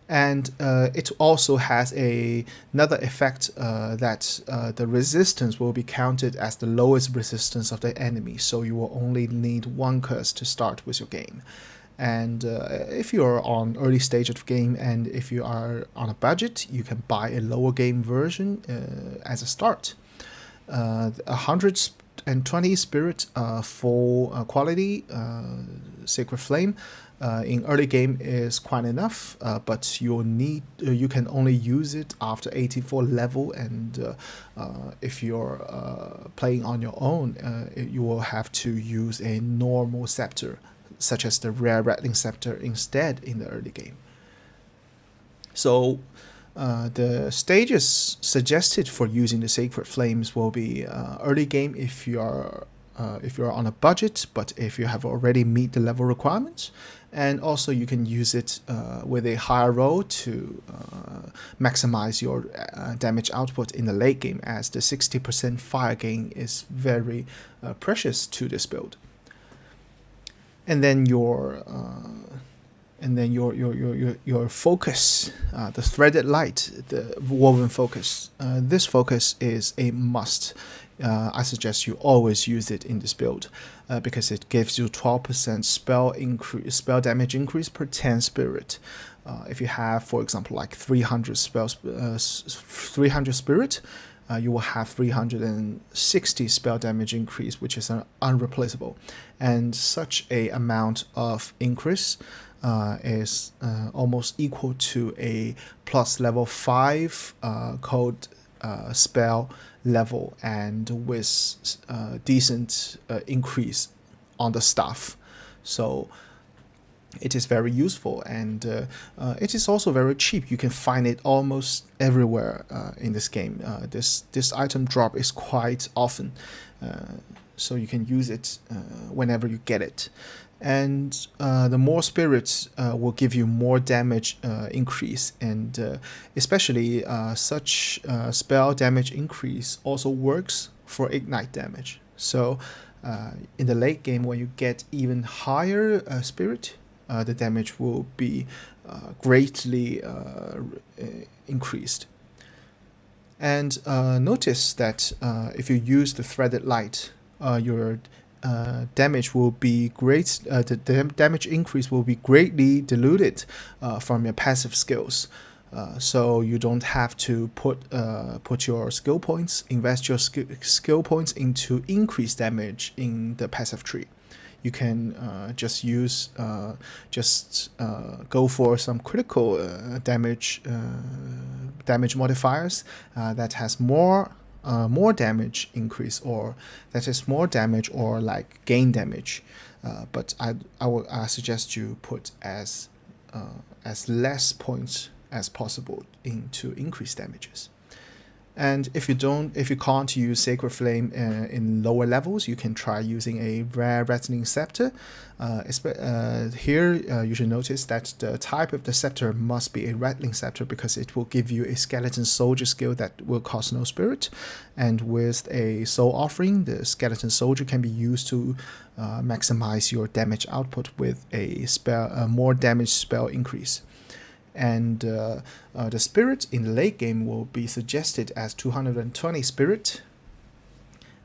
And it also has another effect that the resistance will be counted as the lowest resistance of the enemy, so you will only need one curse to start with your game. And if you're on early stage of the game and if you are on a budget, you can buy a lower game version as a start. 120 spirit full quality Sacred Flame in early game is quite enough, but you can only use it after 84 level, and if you're playing on your own, you will have to use a normal scepter such as the rare rattling scepter instead in the early game. So the stages suggested for using the Sacred Flames will be early game if you're on a budget, but if you have already meet the level requirements. And also you can use it with a higher roll to maximize your damage output in the late game, as the 60% fire gain is very precious to this build. and then your focus, the threaded light, the woven focus. This focus is a must. I suggest you always use it in this build because it gives you 12% spell damage increase per 10 spirit. If you have, for example, like 300 300 spirit, you will have 360 spell damage increase, which is unreplaceable. And such a amount of increase is almost equal to a plus level 5 code spell level, and with decent increase on the staff. So it is very useful, and it is also very cheap. You can find it almost everywhere in this game. This item drop is quite often, so you can use it whenever you get it. And the more spirits will give you more damage increase, and especially such spell damage increase also works for ignite damage. So in the late game, when you get even higher spirit, the damage will be greatly increased. And notice that if you use the threaded light, your damage will be the damage increase will be greatly diluted from your passive skills. So you don't have to put your skill points, invest your skill points into increased damage in the passive tree. You can just use go for some critical damage modifiers that has more damage increase, or that is more damage, or like gain damage. But I suggest you put as less points as possible into increased damages. And if you can't use Sacred Flame in lower levels, you can try using a rare Rattling Scepter. Here you should notice that the type of the scepter must be a Rattling Scepter, because it will give you a Skeleton Soldier skill that will cost no spirit. And with a Soul Offering, the Skeleton Soldier can be used to maximize your damage output with a more damage spell increase. And the spirit in the late game will be suggested as 220 spirit.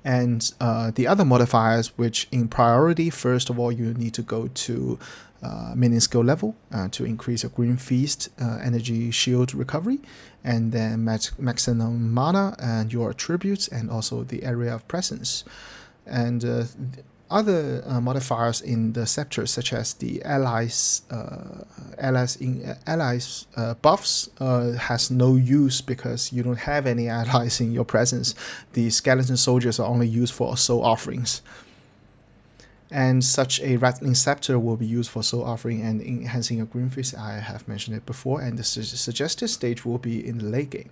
And the other modifiers, which in priority, first of all, you need to go to minion skill level to increase your Green Feast energy shield recovery, and then maximum mana and your attributes, and also the area of presence. And other modifiers in the scepter, such as the allies buffs, has no use because you don't have any allies in your presence. The skeleton soldiers are only used for soul offerings. And such a Rattling Scepter will be used for soul offering and enhancing your Green Feast. I have mentioned it before, and the suggested stage will be in the late game.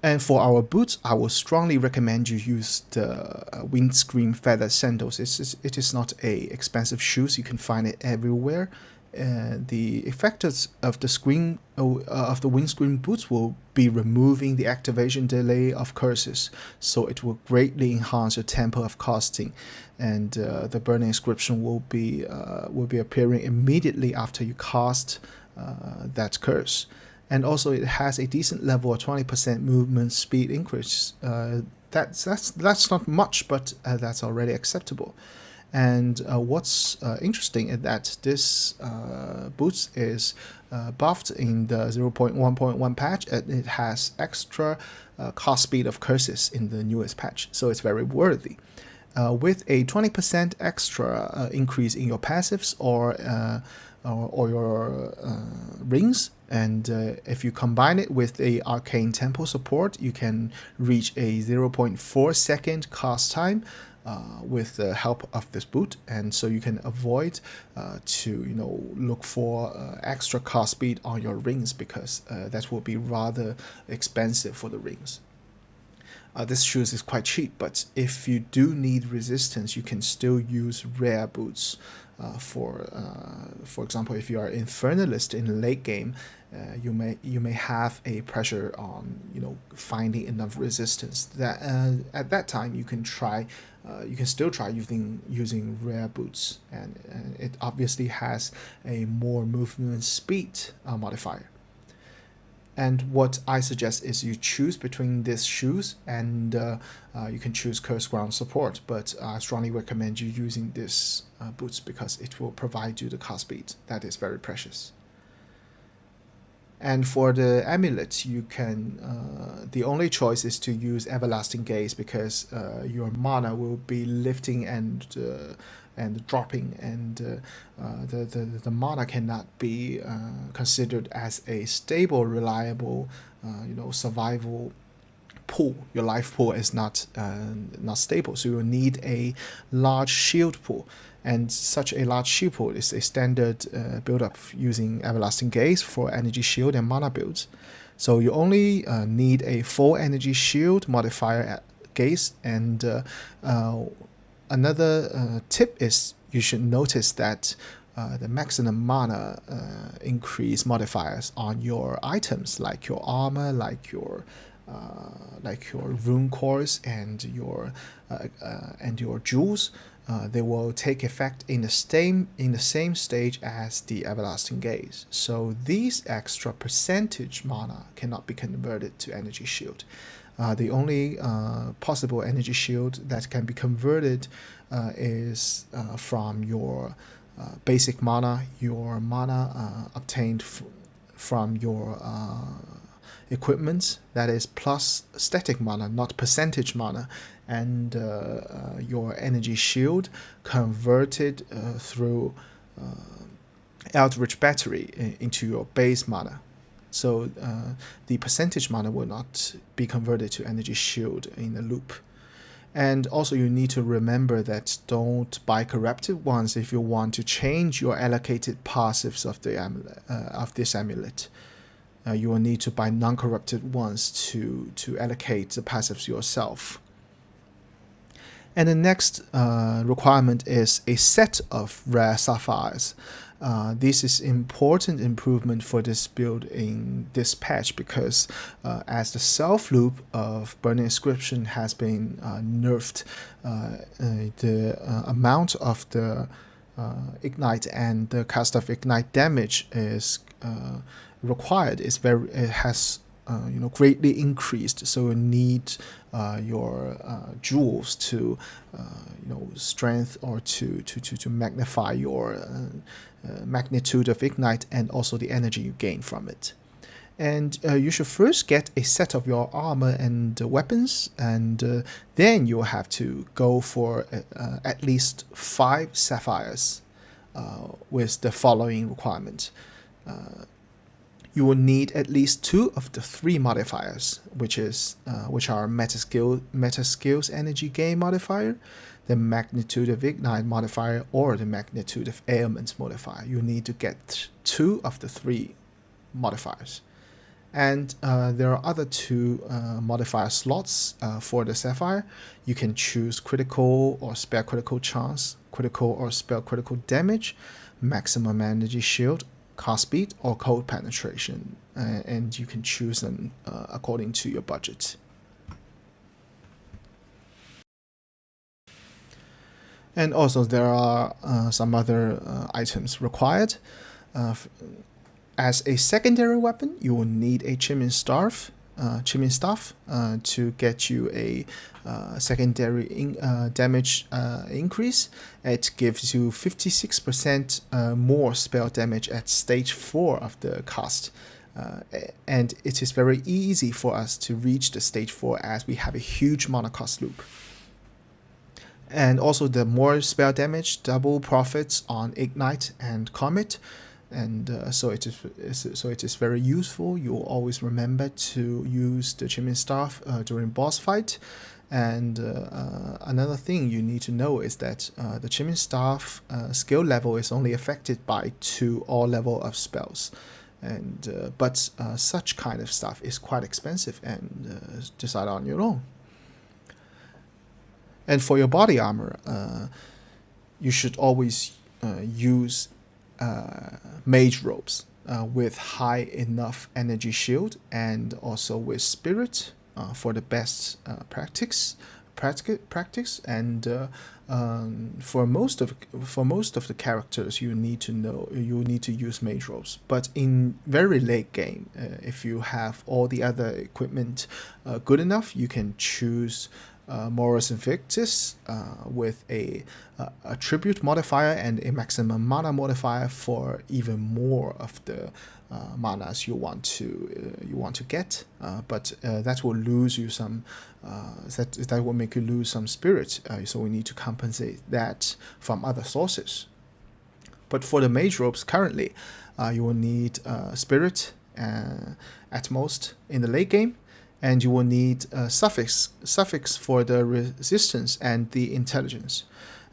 And for our boots, I would strongly recommend you use the windscreen feathered sandals. It is not a expensive shoes. You can find it everywhere. The effect of the windscreen boots will be removing the activation delay of curses, so it will greatly enhance your tempo of casting, and the burning inscription will be appearing immediately after you cast that curse. And also it has a decent level of 20% movement speed increase. That's not much, but that's already acceptable. And what's interesting is that this boots is buffed in the 0.1.1 patch, and it has extra cast speed of curses in the newest patch, so it's very worthy. With a 20% extra increase in your passives or your rings, and if you combine it with a Arcane Temple support, you can reach a 0.4 second cast time with the help of this boot, and so you can avoid to look for extra cast speed on your rings, because that will be rather expensive for the rings. This shoes is quite cheap, but if you do need resistance, you can still use rare boots. For example, if you are Infernalist in the late game, you may have a pressure on finding enough resistance. That at that time you can try. You can still try using rare boots, and it obviously has a more movement speed modifier. And what I suggest is you choose between these shoes, and you can choose Curse Ground Support, but I strongly recommend you using these boots because it will provide you the cast speed that is very precious. And for the amulet, you can the only choice is to use Everlasting Gaze because your mana will be lifting and dropping, and the mana cannot be considered as a stable, reliable, survival pool. Your life pool is not stable, so you will need a large shield pool. And such a large shield pool is a standard build-up using Everlasting Gaze for energy shield and mana builds. So you only need a full energy shield modifier gaze. And another tip is you should notice that the maximum mana increase modifiers on your items, like your armor, like your rune cores and your jewels. They will take effect in the same stage as the Everlasting Gaze. So these extra percentage mana cannot be converted to energy shield. The only possible energy shield that can be converted is from your basic mana, your mana obtained from your equipment, that is plus static mana, not percentage mana, and your energy shield converted through Eldritch Battery into your base mana. So the percentage mana will not be converted to energy shield in a loop. And also you need to remember that don't buy corrupted ones if you want to change your allocated passives of this amulet. You will need to buy non-corrupted ones to allocate the passives yourself. And the next requirement is a set of rare sapphires. This is important improvement for this build in this patch because as the self-loop of Burning Inscription has been nerfed, the amount of the ignite and the cast of ignite damage is required has greatly increased. So you need your jewels to strength or to magnify your magnitude of ignite and also the energy you gain from it. And you should first get a set of your armor and weapons, and then you will have to go for at least 5 sapphires with the following requirement. You will need at least 2 of the 3 modifiers, which are meta skills energy gain modifier, the magnitude of ignite modifier, or the magnitude of ailments modifier. You need to get 2 of the 3 modifiers. And there are other 2 modifier slots for the sapphire. You can choose critical or spell critical chance, critical or spell critical damage, maximum energy shield, cast speed, or cold penetration, and you can choose them according to your budget. And also there are some other items required. As a secondary weapon, you will need a Chiming Staff to get you a secondary damage increase. It gives you 56% more spell damage at stage 4 of the cast. And it is very easy for us to reach the stage 4 as we have a huge mana cost loop. And also the more spell damage, double profits on Ignite and Comet. And so it is very useful. You will always remember to use the Chiming Staff during boss fight. And another thing you need to know is that the Chiming Staff skill level is only affected by 2 all level of spells. And but such kind of stuff is quite expensive, and decide on your own. And for your body armor, you should always use mage robes with high enough energy shield, and also with spirit for the best practice. And for most of the characters, you need to use mage robes. But in very late game, if you have all the other equipment good enough, you can choose Morus Invictus with a attribute modifier and a maximum mana modifier for even more of the manas you want to get, but that will lose you some. That will make you lose some spirit. So we need to compensate that from other sources. But for the mage robes currently, you will need spirit at most in the late game, and you will need suffix for the resistance and the intelligence.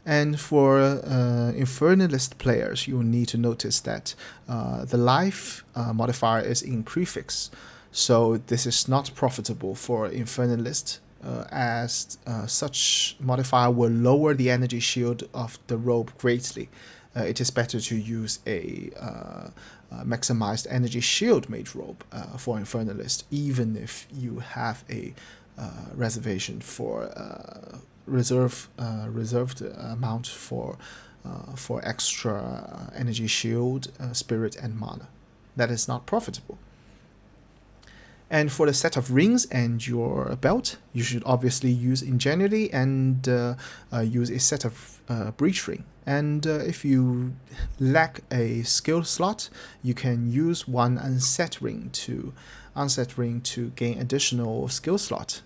And for Infernalist players, you will need to notice that the life modifier is in prefix, so this is not profitable for Infernalist, as such modifier will lower the energy shield of the robe greatly. It is better to use a maximized energy shield mage robe for Infernalist, even if you have a reservation for reserved amount for extra energy shield, spirit, and mana. That is not profitable. And for the set of rings and your belt, you should obviously use Ingenuity and use a set of breach ring. And if you lack a skill slot, you can use one unset ring to gain additional skill slot.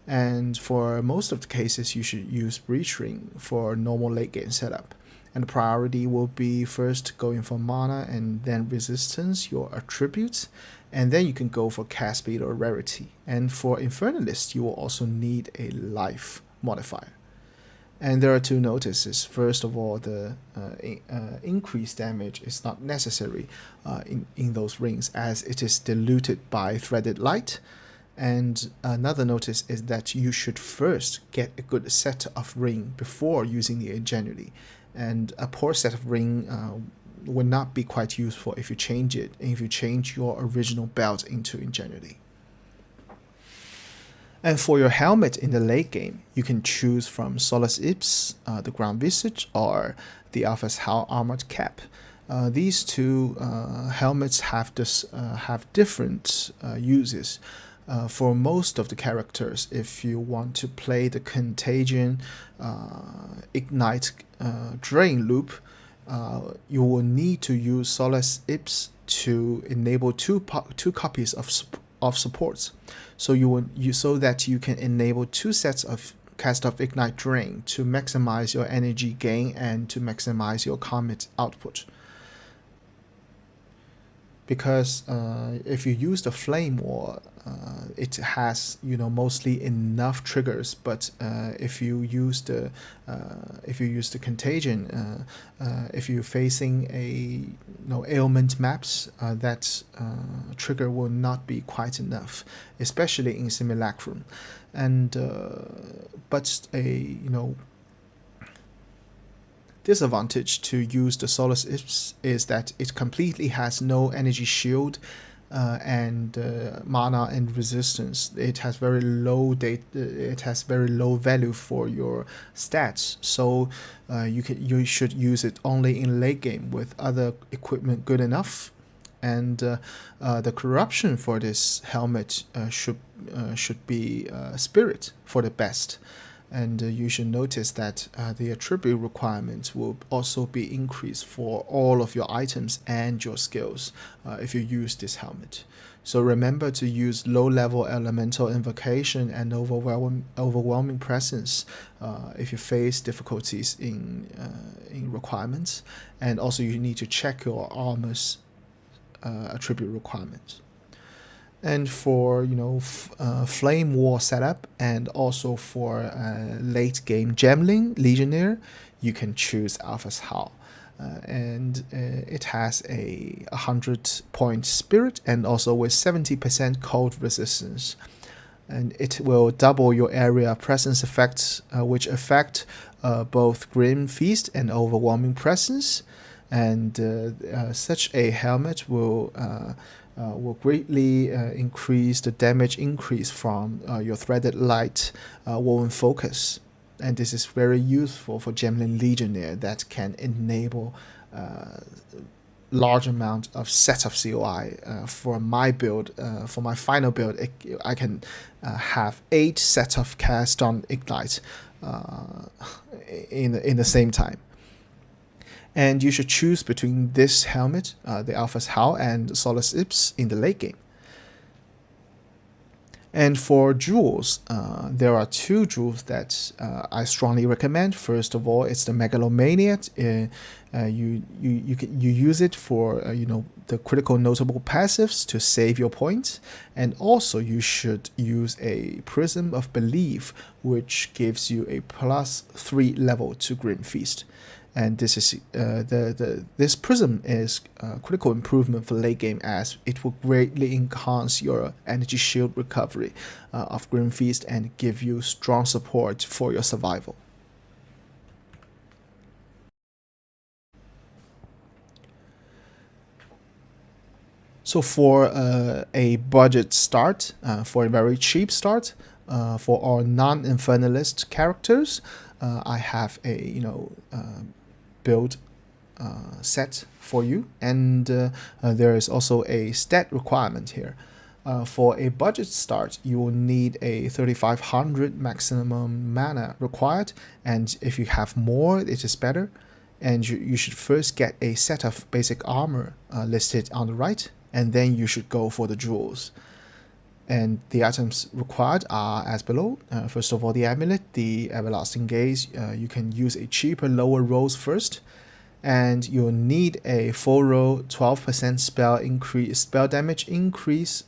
And for most of the cases, you should use breach ring for normal late game setup. And the priority will be first going for mana, and then resistance, your attributes, and then you can go for cast speed or rarity. And for Infernalist, you will also need a life modifier. And there are two notices. First of all, the increased damage is not necessary in those rings, as it is diluted by threaded light. And another notice is that you should first get a good set of ring before using the Ingenuity. And a poor set of ring would not be quite useful if you change your original belt into Ingenuity. And for your helmet in the late game, you can choose from Solus Ips, the Ground Visage, or the Alpha's Howl Armored Cap. These two helmets have different uses. For most of the characters, if you want to play the Contagion Ignite Drain loop, you will need to use Solus Ips to enable two copies of supports. So so that you can enable two sets of Cast of Ignite Drain to maximize your energy gain and to maximize your comet output. Because if you use the Flame War, it has mostly enough triggers. But if you use the Contagion, if you're facing ailment maps, that trigger will not be quite enough, especially in Simulacrum. And but a disadvantage to use the Solus Ips is that it completely has no energy shield and mana and resistance. It has very low value for your stats, so you should use it only in late game with other equipment good enough. And the corruption for this helmet should be spirit for the best. And you should notice that the attribute requirements will also be increased for all of your items and your skills if you use this helmet. So remember to use low-level elemental invocation and overwhelming presence if you face difficulties in requirements. And also you need to check your armor's attribute requirements. And for Flame War setup, and also for late game Gemling Legionnaire, you can choose Alpha's Howl, and it has a 100-point spirit and also with 70% cold resistance. and it will double your area presence effects, which affect both Grim Feast and Overwhelming Presence. And such a helmet will greatly increase the damage increase from your Threaded Light Woven Focus. And this is very useful for Gemling Legionnaire that can enable large amount of set of COI. For my build, for my final build, I can have 8 set of cast on Ignite in the same time. And you should choose between this helmet, the Alpha's Howl, and Solus Ips in the late game. And for jewels, there are 2 jewels that I strongly recommend. First of all, it's the Megalomaniac. You use it for the critical notable passives to save your points, and also you should use a Prism of Belief, which gives you a +3 level to Grim Feast. And this is this prism is critical improvement for late game, as it will greatly enhance your energy shield recovery of Grim Feast and give you strong support for your survival. So for a budget start, for a very cheap start, for our non-infernalist characters, I have a build set for you, and there is also a stat requirement here. For a budget start, you will need a 3500 maximum mana required, and if you have more, it is better. And you should first get a set of basic armor listed on the right, and then you should go for the jewels. And the items required are as below. First of all, the amulet, the everlasting gaze. You can use a cheaper lower rolls first, and you'll need a full roll 12% spell damage increase,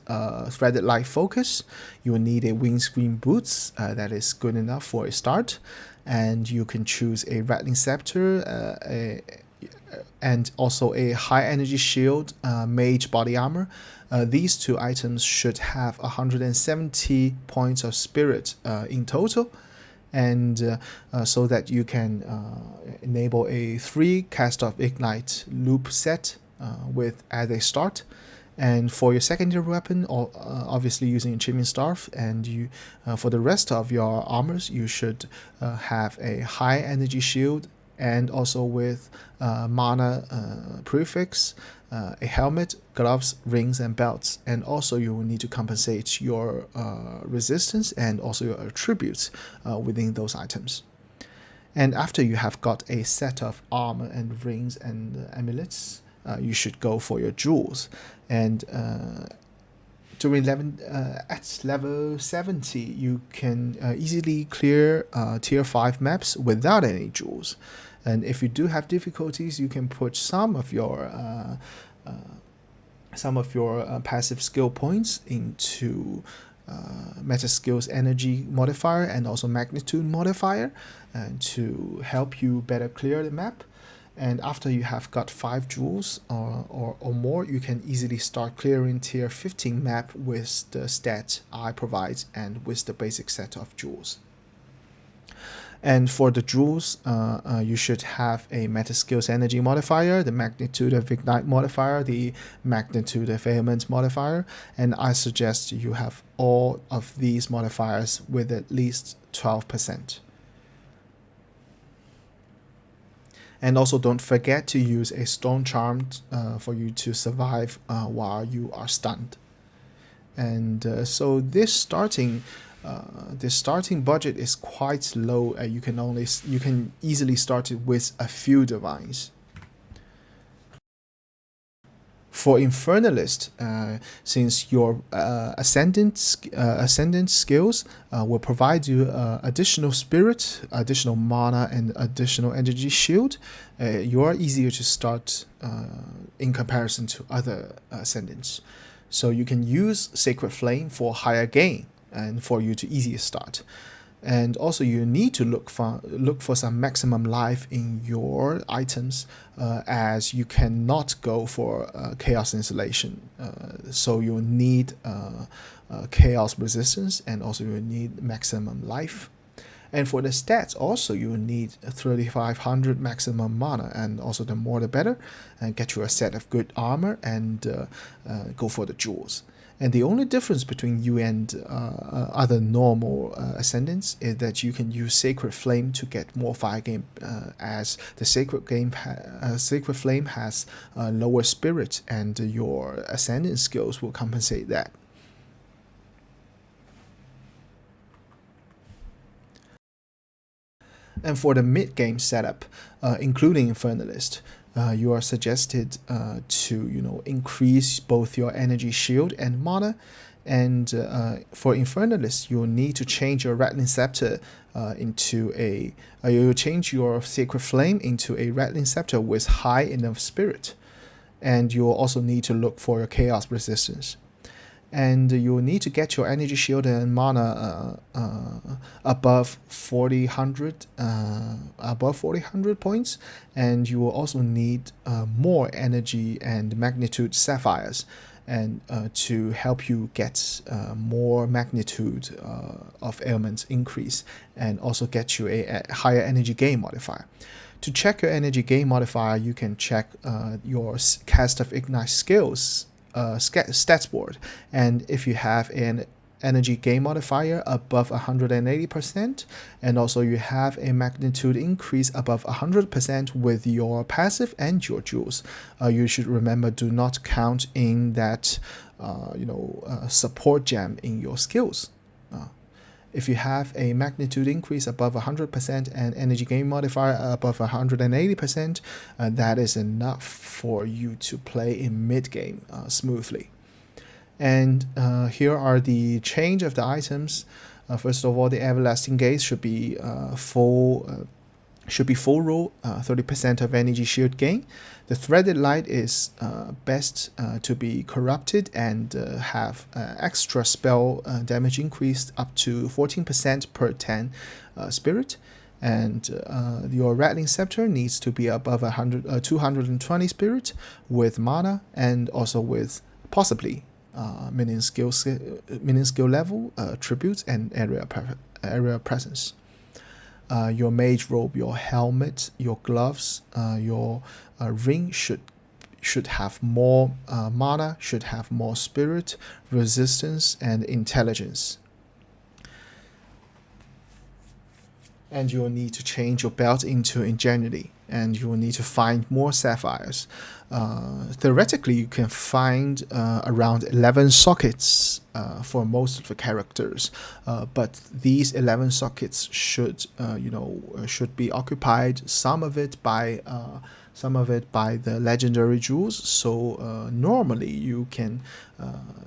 threaded light focus. You will need a windscreen boots, that is good enough for a start, and you can choose a rattling scepter, and also a high energy shield, mage body armor. These 2 items should have 170 points of spirit in total, and so that you can enable a 3 cast of Ignite loop set with as a start. And for your secondary weapon, or obviously using Achievement Staff, and you for the rest of your armors, you should have a high energy shield, and also with mana prefix, a helmet, gloves, rings, and belts. And also you will need to compensate your resistance and also your attributes within those items. And after you have got a set of armor and rings and amulets, you should go for your jewels. And at level 70, you can easily clear tier 5 maps without any jewels. And if you do have difficulties, you can put some of your passive skill points into meta skills energy modifier and also magnitude modifier, to help you better clear the map. And after you have got 5 jewels or more, you can easily start clearing tier 15 map with the stat I provide and with the basic set of jewels. And for the jewels, you should have a meta skills energy modifier, the magnitude of ignite modifier, the magnitude of vehement modifier, and I suggest you have all of these modifiers with at least 12%. And also don't forget to use a stone charm for you to survive while you are stunned. And so this starting budget is quite low. You can easily start it with a few divines. For Infernalist, since your ascendant skills will provide you additional spirit, additional mana, and additional energy shield, you are easier to start in comparison to other ascendants. So you can use Sacred Flame for higher gain and for you to easier start. And also you need to look for some maximum life in your items, as you cannot go for chaos insulation. So you need chaos resistance, and also you need maximum life. And for the stats, also you need 3500 maximum mana, and also the more the better, and get you a set of good armor, and go for the jewels. And the only difference between you and other normal ascendants is that you can use Sacred Flame to get more fire gain, as the Sacred Flame has lower spirit, and your ascendant skills will compensate that. And for the mid-game setup, including Infernalist, you are suggested to increase both your energy shield and mana. And for Infernalist, you'll need to change your Rattling Scepter you'll change your Sacred Flame into a Rattling Scepter with high enough spirit. And you'll also need to look for your chaos resistance. And you will need to get your energy shield and mana above 400 points, and you will also need more energy and magnitude sapphires, and to help you get more magnitude of ailments increase, and also get you a higher energy gain modifier. To check your energy gain modifier, you can check your cast of ignite skills stats board, and if you have an energy gain modifier above 180%, and also you have a magnitude increase above 100% with your passive and your jewels, you should remember, do not count in that support gem in your skills. If you have a magnitude increase above 100% and energy gain modifier above 180%, that is enough for you to play in mid-game smoothly. And here are the change of the items. First of all, the Everlasting Gaze should be full roll, 30% of energy shield gain. The Threaded Light is best to be corrupted and have extra spell damage increased up to 14% per 10 spirit. And your Rattling Scepter needs to be above 220 spirit with mana, and also with possibly minion skill level, tributes, and area presence. Your mage robe, your helmet, your gloves, your ring should have more mana, should have more spirit, resistance, and intelligence. And you will need to change your belt into Ingenuity, and you will need to find more sapphires. Theoretically, you can find around 11 sockets for most of the characters, but these 11 sockets should be occupied, some of it by the legendary jewels. So normally you can,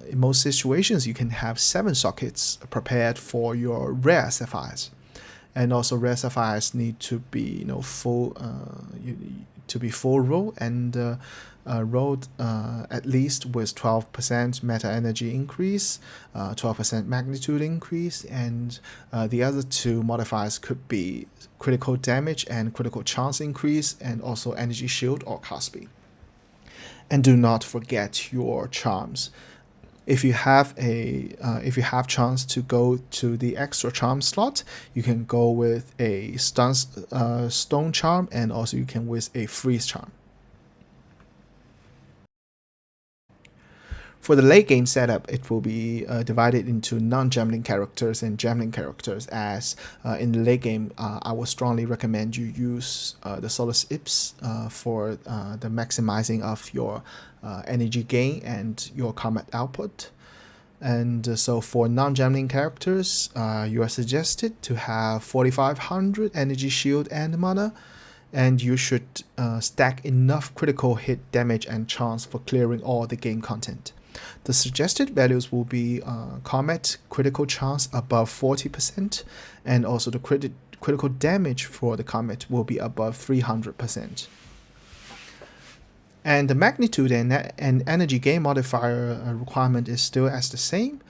in most situations, you can have 7 sockets prepared for your rare sapphires. And also rare sapphires need to be full roll, and rolled at least with 12% meta energy increase, 12% magnitude increase, and the other 2 modifiers could be critical damage and critical chance increase, and also energy shield or cast speed. And do not forget your charms. If you have chance to go to the extra charm slot, you can go with a stone charm, and also you can with a freeze charm. For the late game setup, it will be divided into non-gemling characters and gemling characters, as in the late game, I would strongly recommend you use the Solus Ips for the maximizing of your energy gain and your combat output. And so for non-gemling characters, you are suggested to have 4500 energy shield and mana, and you should stack enough critical hit damage and chance for clearing all the game content. The suggested values will be combat critical chance above 40%, and also the critical damage for the combat will be above 300%. And the magnitude and energy gain modifier requirement is still as the same.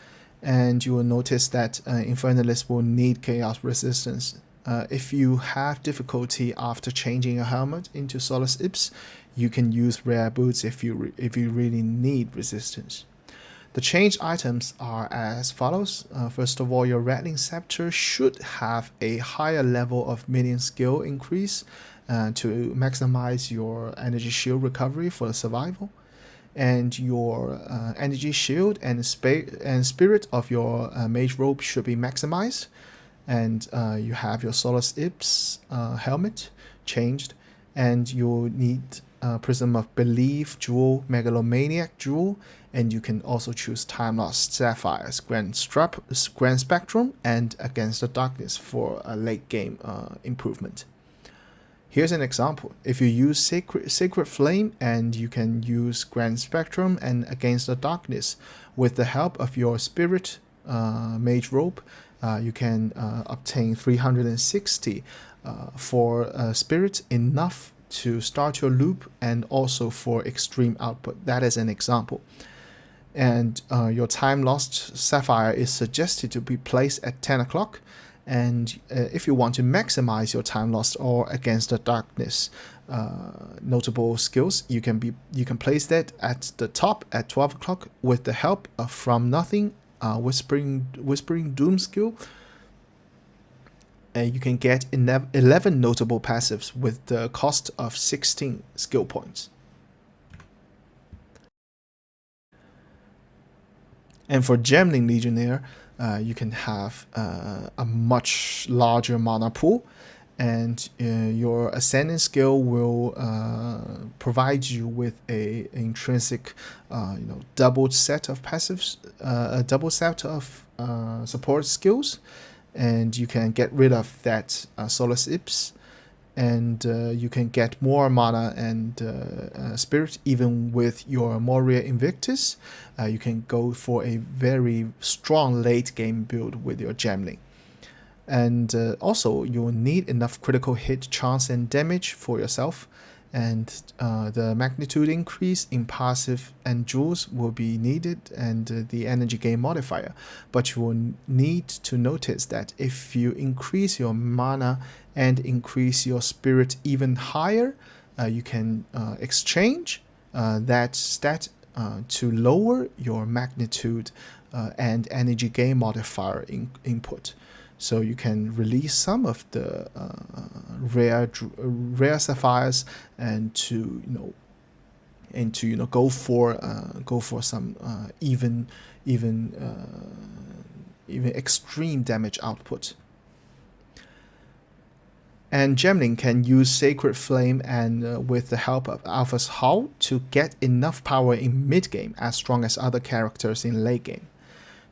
and you will notice that Infernalist will need Chaos Resistance. If you have difficulty after changing a helmet into Solus Ips, you can use rare boots if you really need resistance. The changed items are as follows. First of all, your Rattling Scepter should have a higher level of minion skill increase to maximize your energy shield recovery for the survival. And your energy shield and spirit of your mage robe should be maximized. And you have your Solus Ips helmet changed, and you'll need Prism of Belief Jewel, Megalomaniac Jewel, and you can also choose Time Lost Sapphires, Grand Spectrum, and Against the Darkness for a late game improvement. Here's an example. If you use Sacred Flame, and you can use Grand Spectrum and Against the Darkness with the help of your Spirit Mage Robe, you can obtain 360 for Spirit, enough to start your loop and also for extreme output. That is an example. And your Time Lost Sapphire is suggested to be placed at 10 o'clock. And if you want to maximize your Time Lost or Against the Darkness notable skills, you can place that at the top at 12 o'clock with the help of From Nothing, Whispering Doom skill. And you can get 11 notable passives with the cost of 16 skill points. And for Gemling Legionnaire, you can have a much larger mana pool, and your Ascendant skill will provide you with a intrinsic, double set of passives, a double set of support skills, and you can get rid of that Solus Ips, and you can get more mana and spirit even with your Moria Invictus. You can go for a very strong late game build with your Gemling. And also you will need enough critical hit chance and damage for yourself, and the magnitude increase in passive and jewels will be needed, and the energy gain modifier. But you will need to notice that if you increase your mana and increase your spirit even higher, you can exchange that stat to lower your magnitude and energy gain modifier input. So you can release some of the rare sapphires and to go for some even extreme damage output. And Gemling can use Sacred Flame and with the help of Alphas Howl to get enough power in mid game as strong as other characters in late game.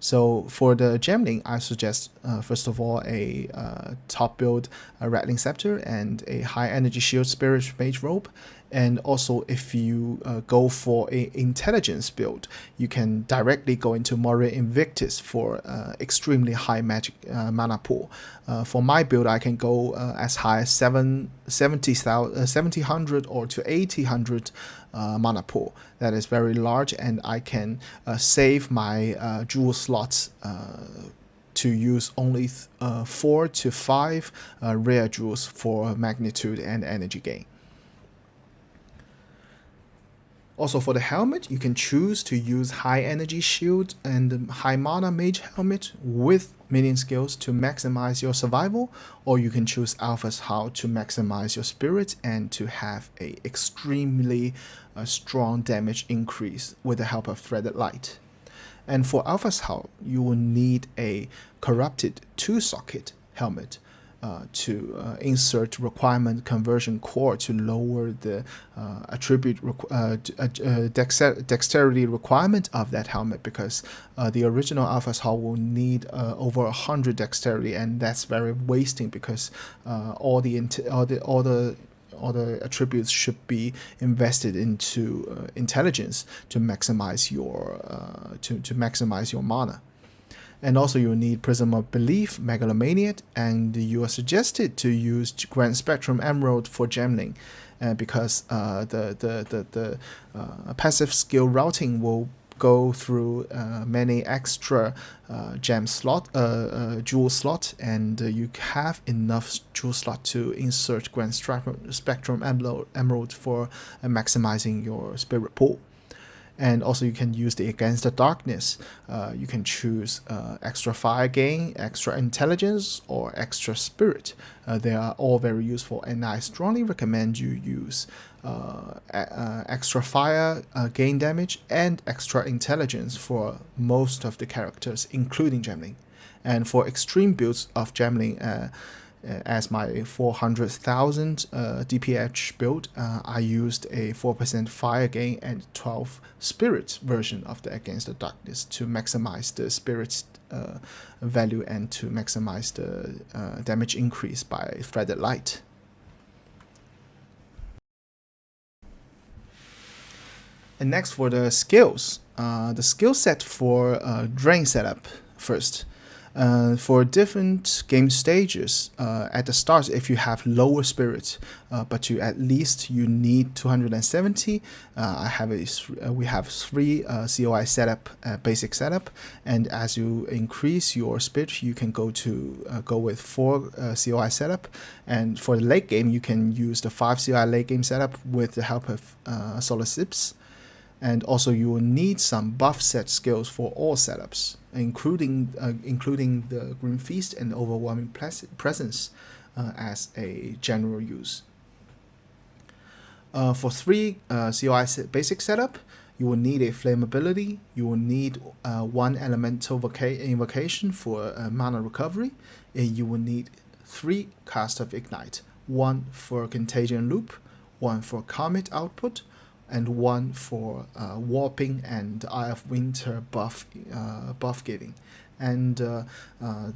So for the Gemling, I suggest first of all a top build Rattling Scepter and a high energy shield Spirit Mage Robe. And also if you go for a intelligence build, you can directly go into Moria Invictus for extremely high magic mana pool. For my build, I can go as high as 700 or to 800 mana pool. That is very large, and I can save my jewel slots to use only 4 to 5 rare jewels for magnitude and energy gain. Also for the helmet, you can choose to use high energy shield and high mana mage helmet with minion skills to maximize your survival, or you can choose Alpha's Howl to maximize your spirit and to have a extremely strong damage increase with the help of Threaded Light. And for Alpha's Howl, you will need a corrupted 2-socket helmet to insert requirement conversion core to lower the dexterity requirement of that helmet, because the original Alpha's Howl will need over 100 dexterity, and that's very wasting because all the attributes should be invested into intelligence to maximize your mana. And also you need Prism of Belief, Megalomaniac, and you are suggested to use Grand Spectrum Emerald for Gemling, because the passive skill routing will go through many extra jewel slot, and you have enough jewel slot to insert Grand Spectrum Emerald for maximizing your spirit pool. And also you can use the Against the Darkness. You can choose extra fire gain, extra intelligence, or extra spirit. They are all very useful, and I strongly recommend you use extra fire gain damage and extra intelligence for most of the characters, including Gemling. And for extreme builds of Gemling, as my 400,000 DPH build, I used a 4% fire gain and 12 spirit version of the Against the Darkness to maximize the spirit's value and to maximize the damage increase by Threaded Light. And next for the skills, the skill set for Drain setup first. For different game stages, at the start, if you have lower spirit, but you need 270, we have 3 COI setup, basic setup, and as you increase your spirit, you can go with 4 COI setup, and for the late game, you can use the 5 COI late game setup with the help of Solar Sips. And also you will need some buff set skills for all setups, including the Grim Feast and Overwhelming Presence as a general use. For 3 COI basic setup, you will need a Flame ability, you will need 1 Elemental Invocation for mana recovery, and you will need 3 Cast of Ignite, 1 for Contagion Loop, 1 for Comet output, and 1 for warping and Eye of Winter buff giving. And the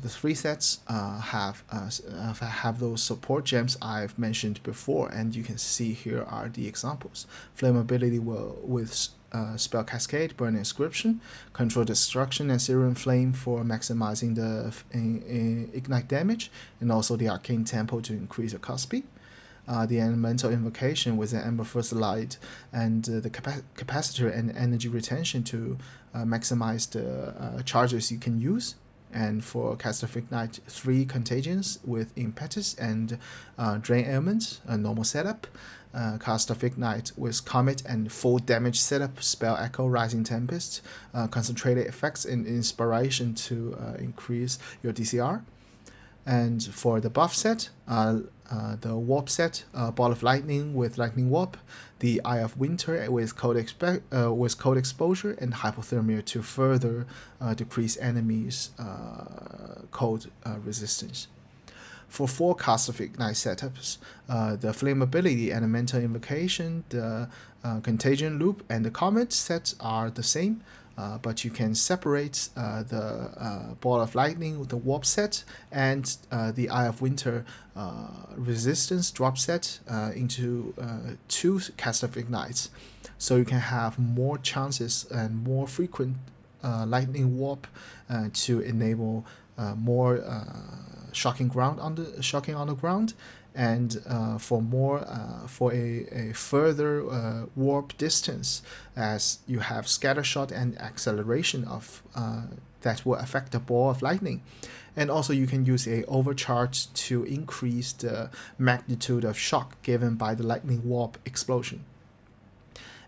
3 sets have those support gems I've mentioned before, and you can see here are the examples. Flame ability with Spell Cascade, Burn Inscription, Control Destruction, and Syrian Flame for maximizing the ignite damage, and also the Arcane Temple to increase your cast speed. The Elemental Invocation with an Ember First Light, and the Capacitor and Energy Retention to maximize the charges you can use. And for Cast of Ignite, 3 Contagions with Impetus and Drain Ailment, a normal setup. Cast of Ignite with Comet and full damage setup, Spell Echo, Rising Tempest, concentrated effects and inspiration to increase your DCR. And for the buff set, the warp set, Ball of Lightning with Lightning Warp, the Eye of Winter with cold exposure, and Hypothermia to further decrease enemies' cold resistance. For 4 Cast of Ignite setups, the Flame ability, Elemental Invocation, the Contagion Loop, and the Comet sets are the same. But you can separate the Ball of Lightning with the Warp set and the Eye of Winter resistance drop set into 2 Cast of Ignites. So you can have more chances and more frequent Lightning Warp to enable more shocking on the ground, and for a further warp distance, as you have Scattershot and acceleration of that will affect the Ball of Lightning. And also you can use a Overcharge to increase the magnitude of shock given by the Lightning Warp explosion.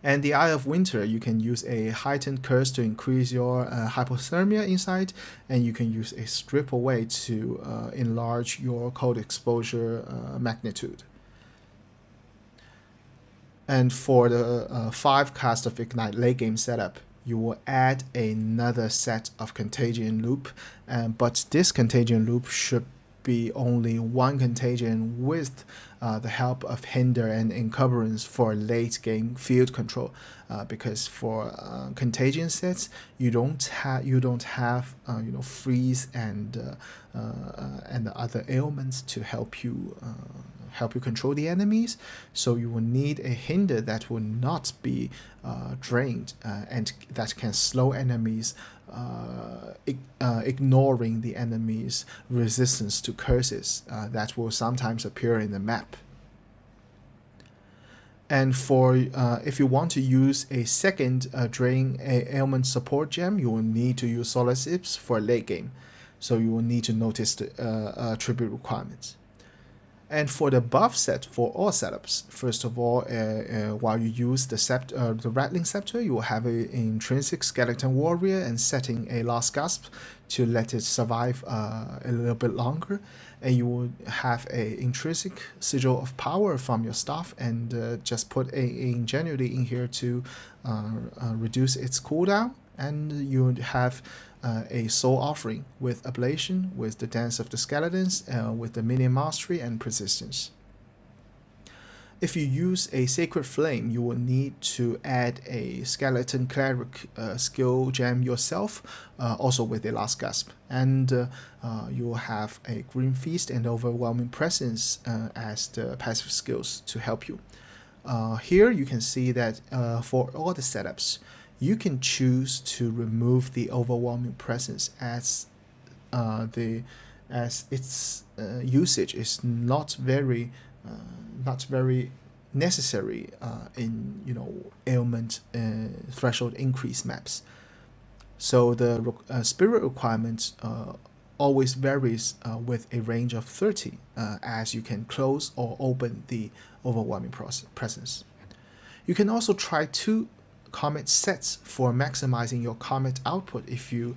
And the Eye of Winter, you can use a Heightened Curse to increase your Hypothermia inside, and you can use a Strip Away to enlarge your cold exposure magnitude. And for the 5 Cast of Ignite late game setup, you will add another set of Contagion Loop, but this Contagion Loop should be only 1 contagion with the help of Hinder and Encumbrance for late game field control, because for contagion sets you don't have freeze and the other ailments to help you control the enemies. So you will need a Hinder that will not be drained and that can slow enemies, ignoring the enemy's resistance to curses that will sometimes appear in the map. And for if you want to use a second Drain Ailment support gem, you will need to use Solar Sips for a late game. So you will need to notice the attribute requirements. And for the buff set for all setups, first of all, while you use the Rattling Scepter, you will have an intrinsic Skeleton Warrior and setting a Last Gasp to let it survive a little bit longer. And you will have an intrinsic Sigil of Power from your staff, and just put a Ingenuity in here to reduce its cooldown. And you would have a Soul Offering with Ablation, with the Dance of the Skeletons, with the Minion Mastery and Persistence. If you use a Sacred Flame, you will need to add a Skeleton Cleric skill gem yourself, also with a Last Gasp. And you will have a Green Feast and Overwhelming Presence as the passive skills to help you. Here you can see that for all the setups, you can choose to remove the Overwhelming Presence as its usage is not very necessary in ailment threshold increase maps. So the spirit requirement always varies with a range of 30 as you can close or open the Overwhelming Presence. You can also try 2 Comet sets for maximizing your Comet output if you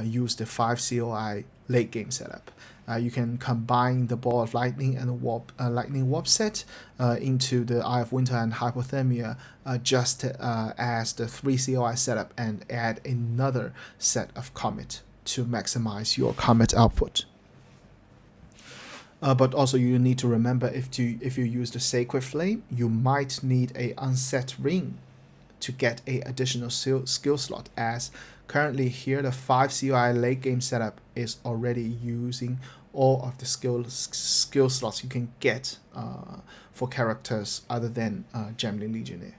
use the 5 COI late game setup. You can combine the Ball of Lightning and the Lightning Warp set into the Eye of Winter and Hypothermia just as the 3 COI setup, and add another set of Comet to maximize your Comet output. But also you need to remember, if you use the Sacred Flame, you might need a Unset Ring to get a additional skill slot, as currently here the 5 COI late game setup is already using all of the skill slots you can get for characters other than Gemling Legionnaire.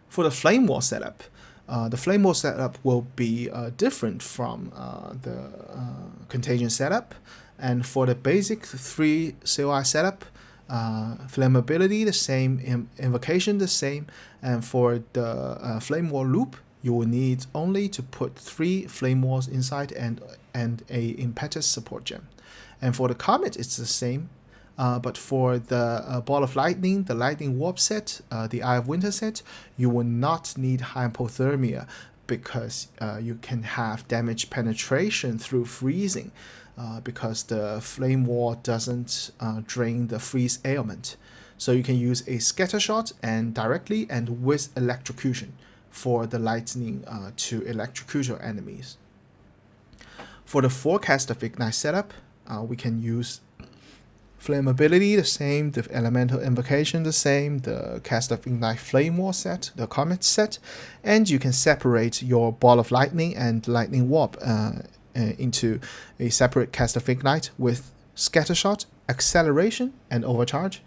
For the Flame War setup, the Flame War setup will be different from the Contagion setup. And for the basic 3 COI setup, Flammability the same, Invocation the same, and for the Flame War loop, you will need only to put 3 Flame Wars inside and a Impetus support gem. And for the Comet, it's the same, but for the Ball of Lightning, the Lightning Warp set, the Eye of Winter set, you will not need Hypothermia, because you can have damage penetration through freezing. Because the Flame War doesn't drain the freeze ailment. So you can use a Scatter Shot and directly and with Electrocution for the lightning to electrocute your enemies. For the Forecast of Ignite setup, we can use Flammability the same, the Elemental Invocation the same, the Cast of Ignite Flame War set, the Comet set, and you can separate your Ball of Lightning and Lightning Warp into a separate Cast of Ignite with Scattershot, Acceleration, and Overcharge.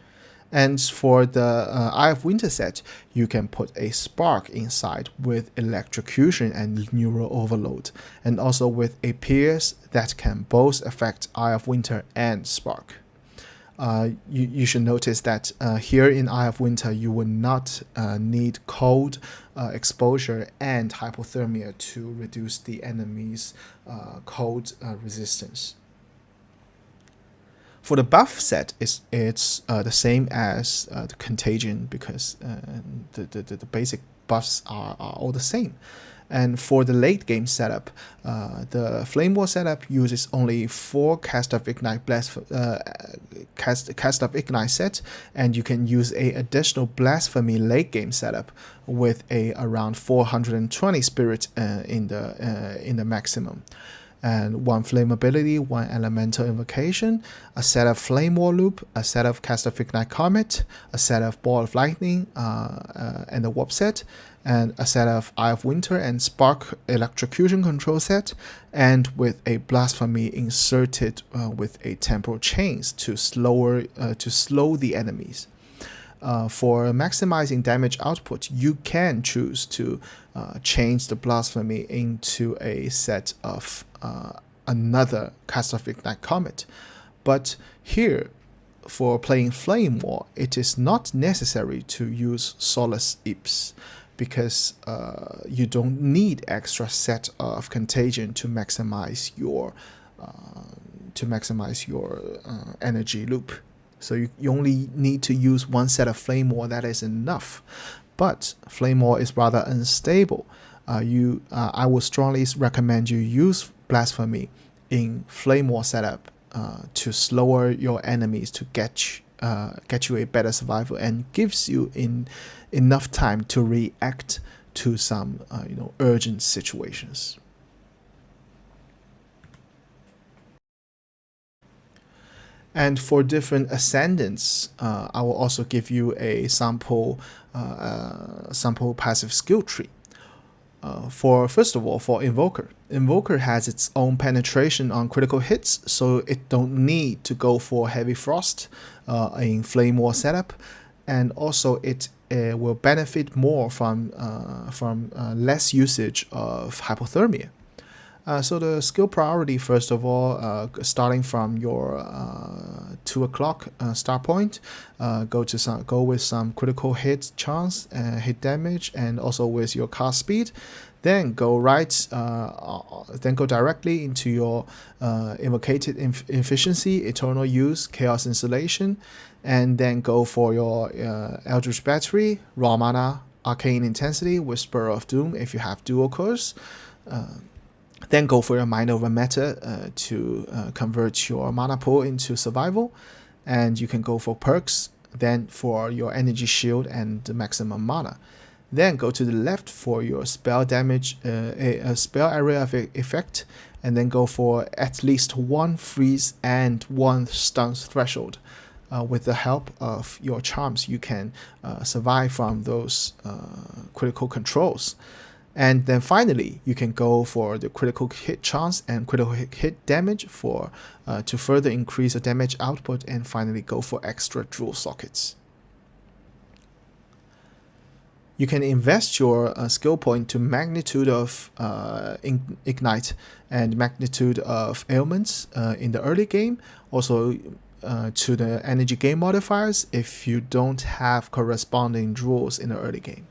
And for the Eye of Winter set, you can put a Spark inside with Electrocution and Neural Overload, and also with a Pierce that can both affect Eye of Winter and Spark. You should notice that here in Eye of Winter, you will not need cold exposure and hypothermia to reduce the enemy's cold resistance. For the buff set, it's the same as the Contagion, because the basic buffs are all the same. And for the late game setup, the Flame War setup uses only 4 Cast of Ignite Cast of Ignite set, and you can use a additional Blasphemy late game setup with a around 420 spirit in the maximum. And 1 Flammability, 1 Elemental Invocation, a set of Flame War loop, a set of Cast of Ignite Comet, a set of Ball of Lightning and the Warp set, and a set of Eye of Winter and Spark Electrocution control set, and with a Blasphemy inserted with a Temporal Chains to slow the enemies. For maximizing damage output, you can choose to change the Blasphemy into a set of another Cast of Ignite Comet. But here, for playing Flame War, it is not necessary to use Solace Imps, because you don't need extra set of contagion to maximize your energy loop. So you only need to use one set of Flame War, that is enough. But Flame War is rather unstable. I would strongly recommend you use Blasphemy in Flame War setup to slower your enemies to get you a better survival, and gives you enough time to react to some urgent situations. And for different ascendants, I will also give you a sample passive skill tree. First of all, for Invoker has its own penetration on critical hits, so it don't need to go for Heavy Frost in Flame War setup, and also it will benefit more from less usage of Hypothermia. So the skill priority, first of all, starting from your 2 o'clock start point, go with some critical hit chance, hit damage, and also with your cast speed. Then go directly into your invocated efficiency, eternal use, chaos installation, and then go for your Eldritch Battery, raw mana, arcane intensity, Whisper of Doom if you have dual curse. Then go for your Mind Over Matter to convert your mana pool into survival, and you can go for perks, then for your energy shield and the maximum mana. Then go to the left for your spell damage, a spell area of effect, and then go for at least 1 freeze and 1 stun threshold. With the help of your charms, you can survive from those critical controls. And then finally, you can go for the critical hit chance and critical hit damage to further increase the damage output, and finally go for extra jewel sockets. You can invest your skill point to magnitude of ignite and magnitude of ailments in the early game. Also to the energy gain modifiers if you don't have corresponding jewels in the early game.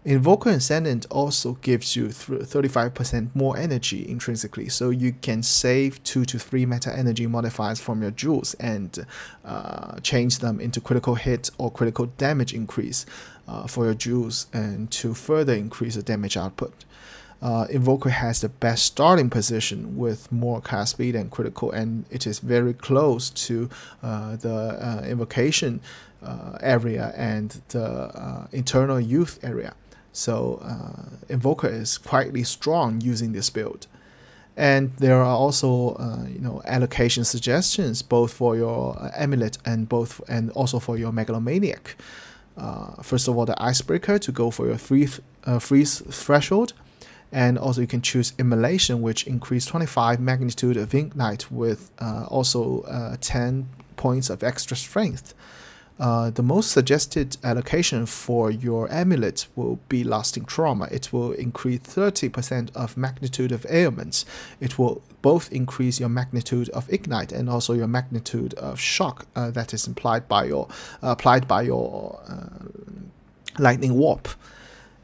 Invoker Ascendant also gives you 35% more energy intrinsically, so you can save 2 to 3 meta energy modifiers from your jewels and change them into critical hit or critical damage increase for your jewels, and to further increase the damage output. Invoker has the best starting position with more cast speed and critical, and it is very close to the invocation area and the eternal youth area. So Invoker is quietly strong using this build. And there are also allocation suggestions both for your Amulet and also for your Megalomaniac. First of all, the Icebreaker to go for your freeze threshold, and also you can choose Immolation, which increase 25 magnitude of Ignite with also 10 points of extra strength. The most suggested allocation for your Amulet will be Lasting Trauma. It will increase 30% of magnitude of ailments. It will both increase your magnitude of Ignite and also your magnitude of Shock that is applied by your Lightning Warp.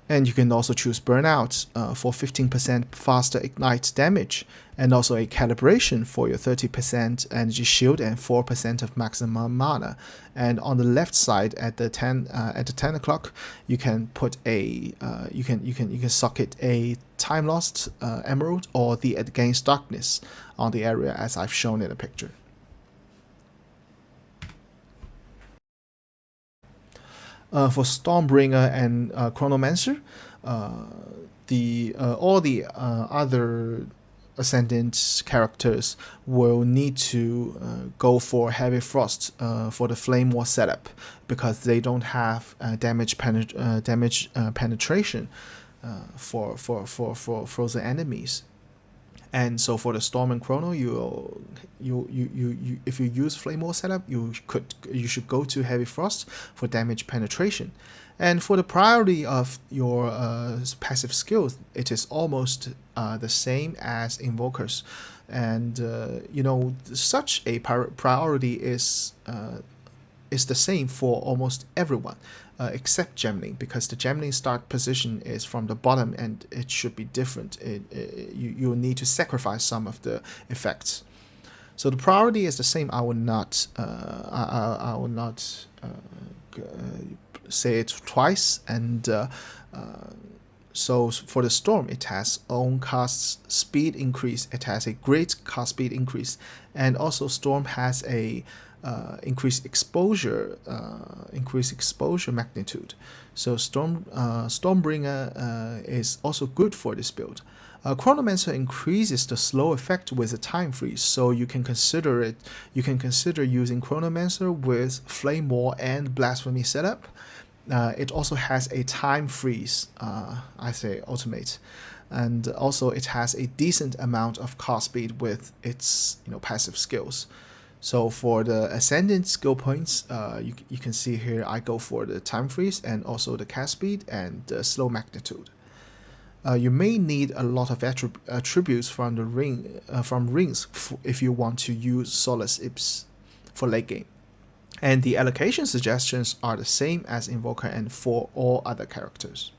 And you can also choose Burnout for 15% faster Ignite damage, and also a Calibration for your 30% energy shield and 4% of maximum mana. And on the left side at the 10 o'clock, you can put you can socket a Time Lost Emerald or the Against Darkness on the area as I've shown in the picture. For Stormbringer and Chronomancer, all the other Ascendant characters will need to go for Heavy Frost for the Flame War setup, because they don't have damage penetration for frozen enemies. And so for the Storm and Chrono, if you use Flame War setup, you should go to Heavy Frost for damage penetration. And for the priority of your passive skills, it is almost the same as Invokers. And such a priority is is the same for almost everyone, except Gemling, because the Gemling start position is from the bottom and it should be different. You need to sacrifice some of the effects. So the priority is the same. I will not say it twice. And so for the Storm, it has own cast speed increase. It has a great cast speed increase, and also Storm has a increased exposure magnitude. So Stormbringer is also good for this build. Chronomancer increases the slow effect with a time freeze, so you can consider using Chronomancer with Flame Wall and Blasphemy setup. It also has a time freeze, I say ultimate, and also it has a decent amount of cast speed with its passive skills. So for the Ascendant skill points, you can see here I go for the time freeze and also the cast speed and the slow magnitude. You may need a lot of attributes from the rings if you want to use Solace Ips for late game. And the allocation suggestions are the same as Invoker and for all other characters.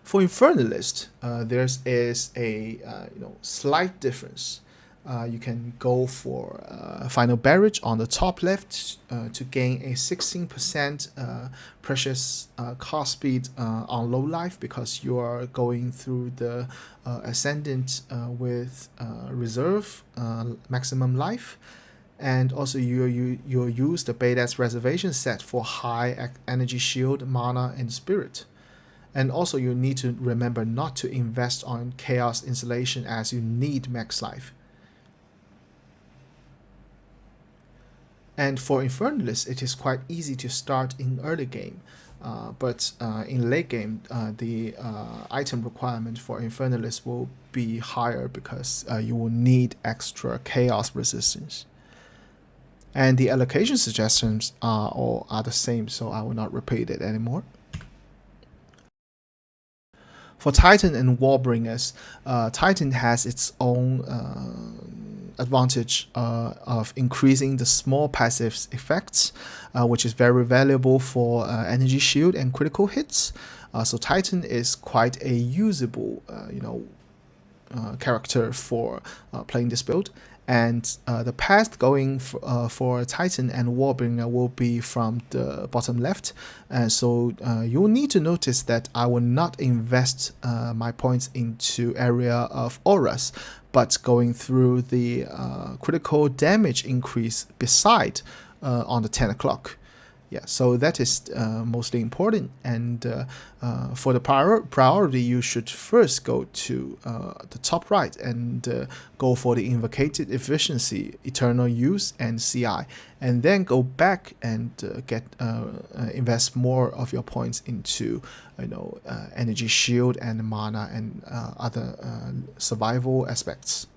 For Infernalist, there is a slight difference. You can go for Final Barrage on the top left to gain a 16% precious cast speed on low life, because you are going through the Ascendant with reserve maximum life. And also you'll use the Badass Reservation set for high energy shield, mana, and spirit. And also you need to remember not to invest on Chaos Installation as you need max life. And for Infernalist, it is quite easy to start in early game, but in late game, the item requirement for Infernalist will be higher because you will need extra Chaos resistance. And the allocation suggestions are the same, so I will not repeat it anymore. For Titan and Warbringers, Titan has its own advantage of increasing the small passive effects, which is very valuable for energy shield and critical hits. So Titan is quite a usable character for playing this build. And the path going for Titan and Warbringer will be from the bottom left. And so you'll need to notice that I will not invest my points into area of auras, but going through the critical damage increase beside on the 10 o'clock. Yeah, so that is mostly important. And for the priority, you should first go to the top right and go for the Invocated Efficiency, Eternal Use, and CI, and then go back and invest more of your points into energy shield and mana and other survival aspects.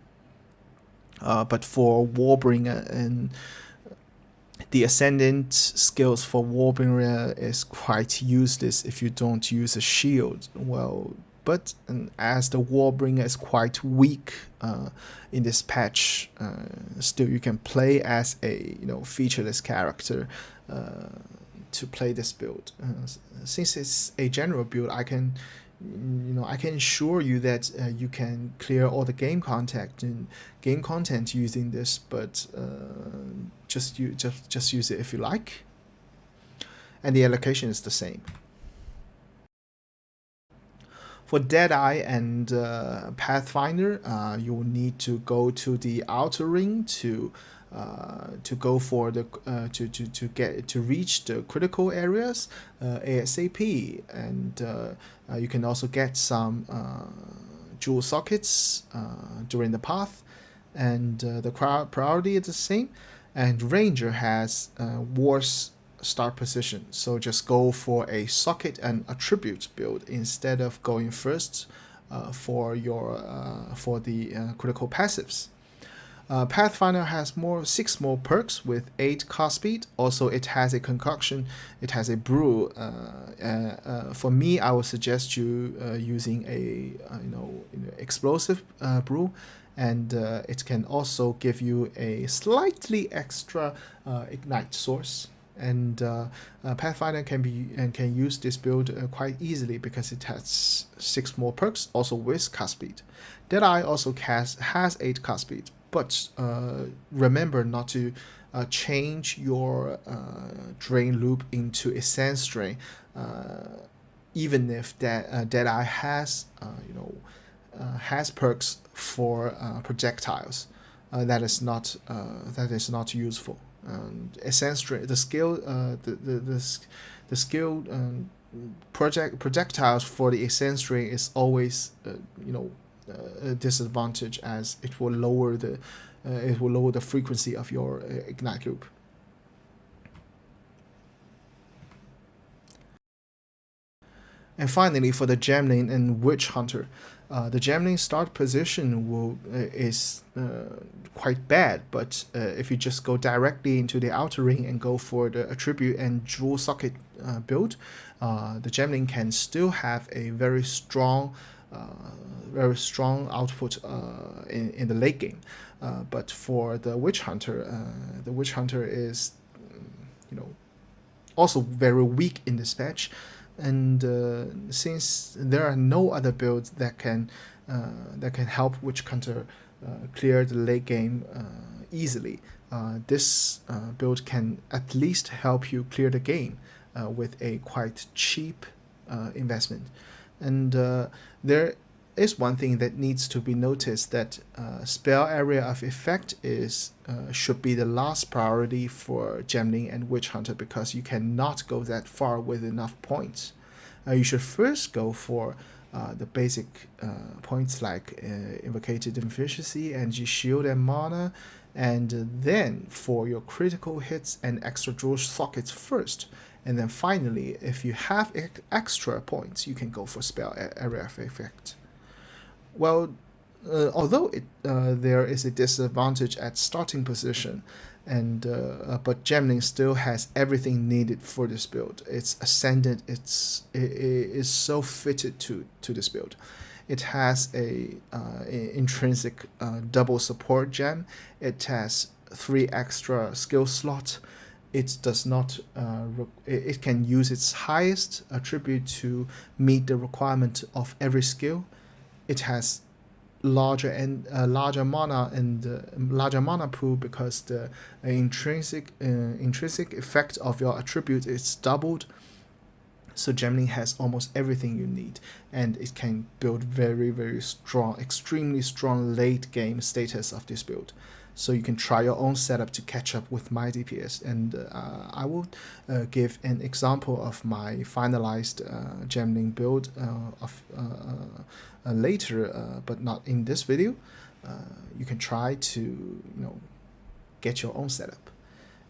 But for Warbringer and the Ascendant skills for Warbringer is quite useless if you don't use a shield. Well, but as the Warbringer is quite weak in this patch, still you can play as a featureless character to play this build. Since it's a general build, I can assure you that you can clear all the game content using this, but just use it if you like. And the allocation is the same. For Deadeye and Pathfinder, you will need to go to the outer ring to go for the to reach the critical areas ASAP, and you can also get some jewel sockets during the path, and the priority is the same. And Ranger has worse start position, so just go for a socket and attributes build instead of going first for the critical passives. Pathfinder has 6 more perks with 8 cast speed. Also, it has a concoction. It has a brew. For me, I would suggest you using a explosive brew, and it can also give you a slightly extra ignite source. And Pathfinder can use this build quite easily because it has 6 more perks, also with cast speed. Deadeye also has 8 cast speed, but remember not to change your drain loop into essence drain, even if Deadeye has has perks for projectiles. That is not useful. Essence drain, the skill the skill projectiles for the essence drain is always a disadvantage, as it will lower the frequency of your ignite loop. And finally, for the Gemling and Witch Hunter, the Gemling start position is quite bad, but if you just go directly into the outer ring and go for the attribute and jewel socket build, the Gemling can still have a very strong output in the late game. But for the Witch Hunter is also very weak in this patch. And since there are no other builds that can help Witch Hunter clear the late game easily, this build can at least help you clear the game with a quite cheap investment. And there is one thing that needs to be noticed, that spell area of effect should be the last priority for Gemling and Witch Hunter, because you cannot go that far with enough points. You should first go for the basic points like Invocated Efficiency, Energy Shield, and Mana, and then for your critical hits and extra jewel sockets first. And then finally, if you have extra points, you can go for spell area of effect. Well, although there is a disadvantage at starting position, but Gemling still has everything needed for this build. It's Ascendant. It is so fitted to this build. It has a intrinsic double support gem. It has 3 extra skill slots. It does not. It can use its highest attribute to meet the requirement of every skill. It has larger mana and larger mana pool, because the intrinsic effect of your attribute is doubled. So Gemling has almost everything you need, and it can build very, very strong, extremely strong late game status of this build. So you can try your own setup to catch up with my DPS, and I will give an example of my finalized Gemling build later, but not in this video. You can try to get your own setup.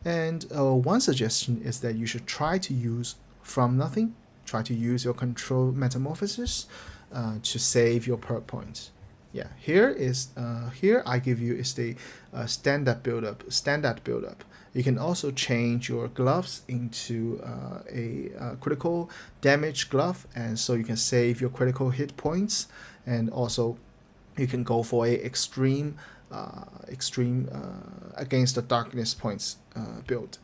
And one suggestion is that you should try to use From Nothing. Try to use your Control Metamorphosis to save your perk points. Yeah, here I give you is the standard build-up. You can also change your gloves into a critical damage glove, and so you can save your critical hit points, and also you can go for a extreme against the darkness points build.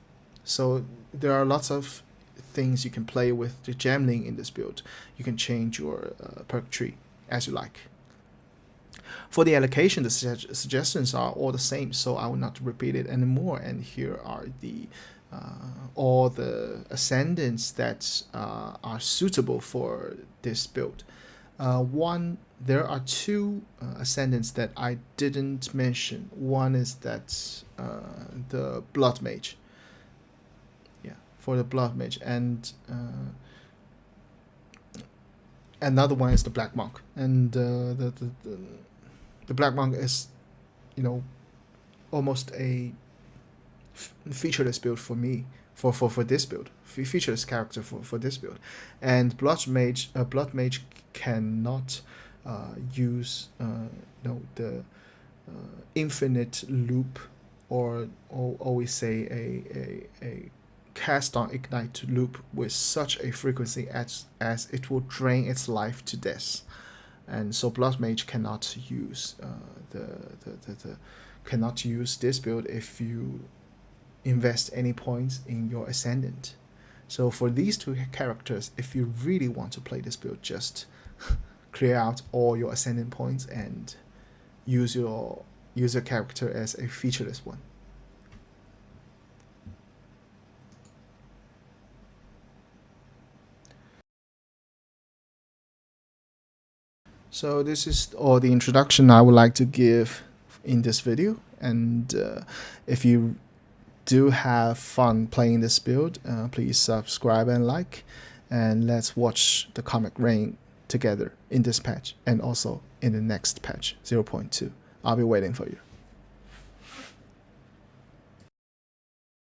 So there are lots of things you can play with the Gemling in this build. You can change your perk tree as you like. For the allocation, the suggestions are all the same, so I will not repeat it anymore. And here are the all the ascendants that are suitable for this build. There are 2 ascendants that I didn't mention. One is that the Blood Mage. Yeah, for the Blood Mage, and another one is the Black Monk. And the Black Monk is, almost a featureless build for me, for this build, featureless character for this build. And Blood Mage cannot use the infinite loop, or always say a cast on ignite loop with such a frequency as it will drain its life to death. and so Blood Mage cannot use cannot use this build if you invest any points in your Ascendant. So for these two characters, if you really want to play this build, just clear out all your Ascendant points and use your character as a featureless one. So this is all the introduction I would like to give in this video, and if you do have fun playing this build, please subscribe and like, and let's watch the Comic Rain together in this patch and also in the next patch 0.2. I'll be waiting for you.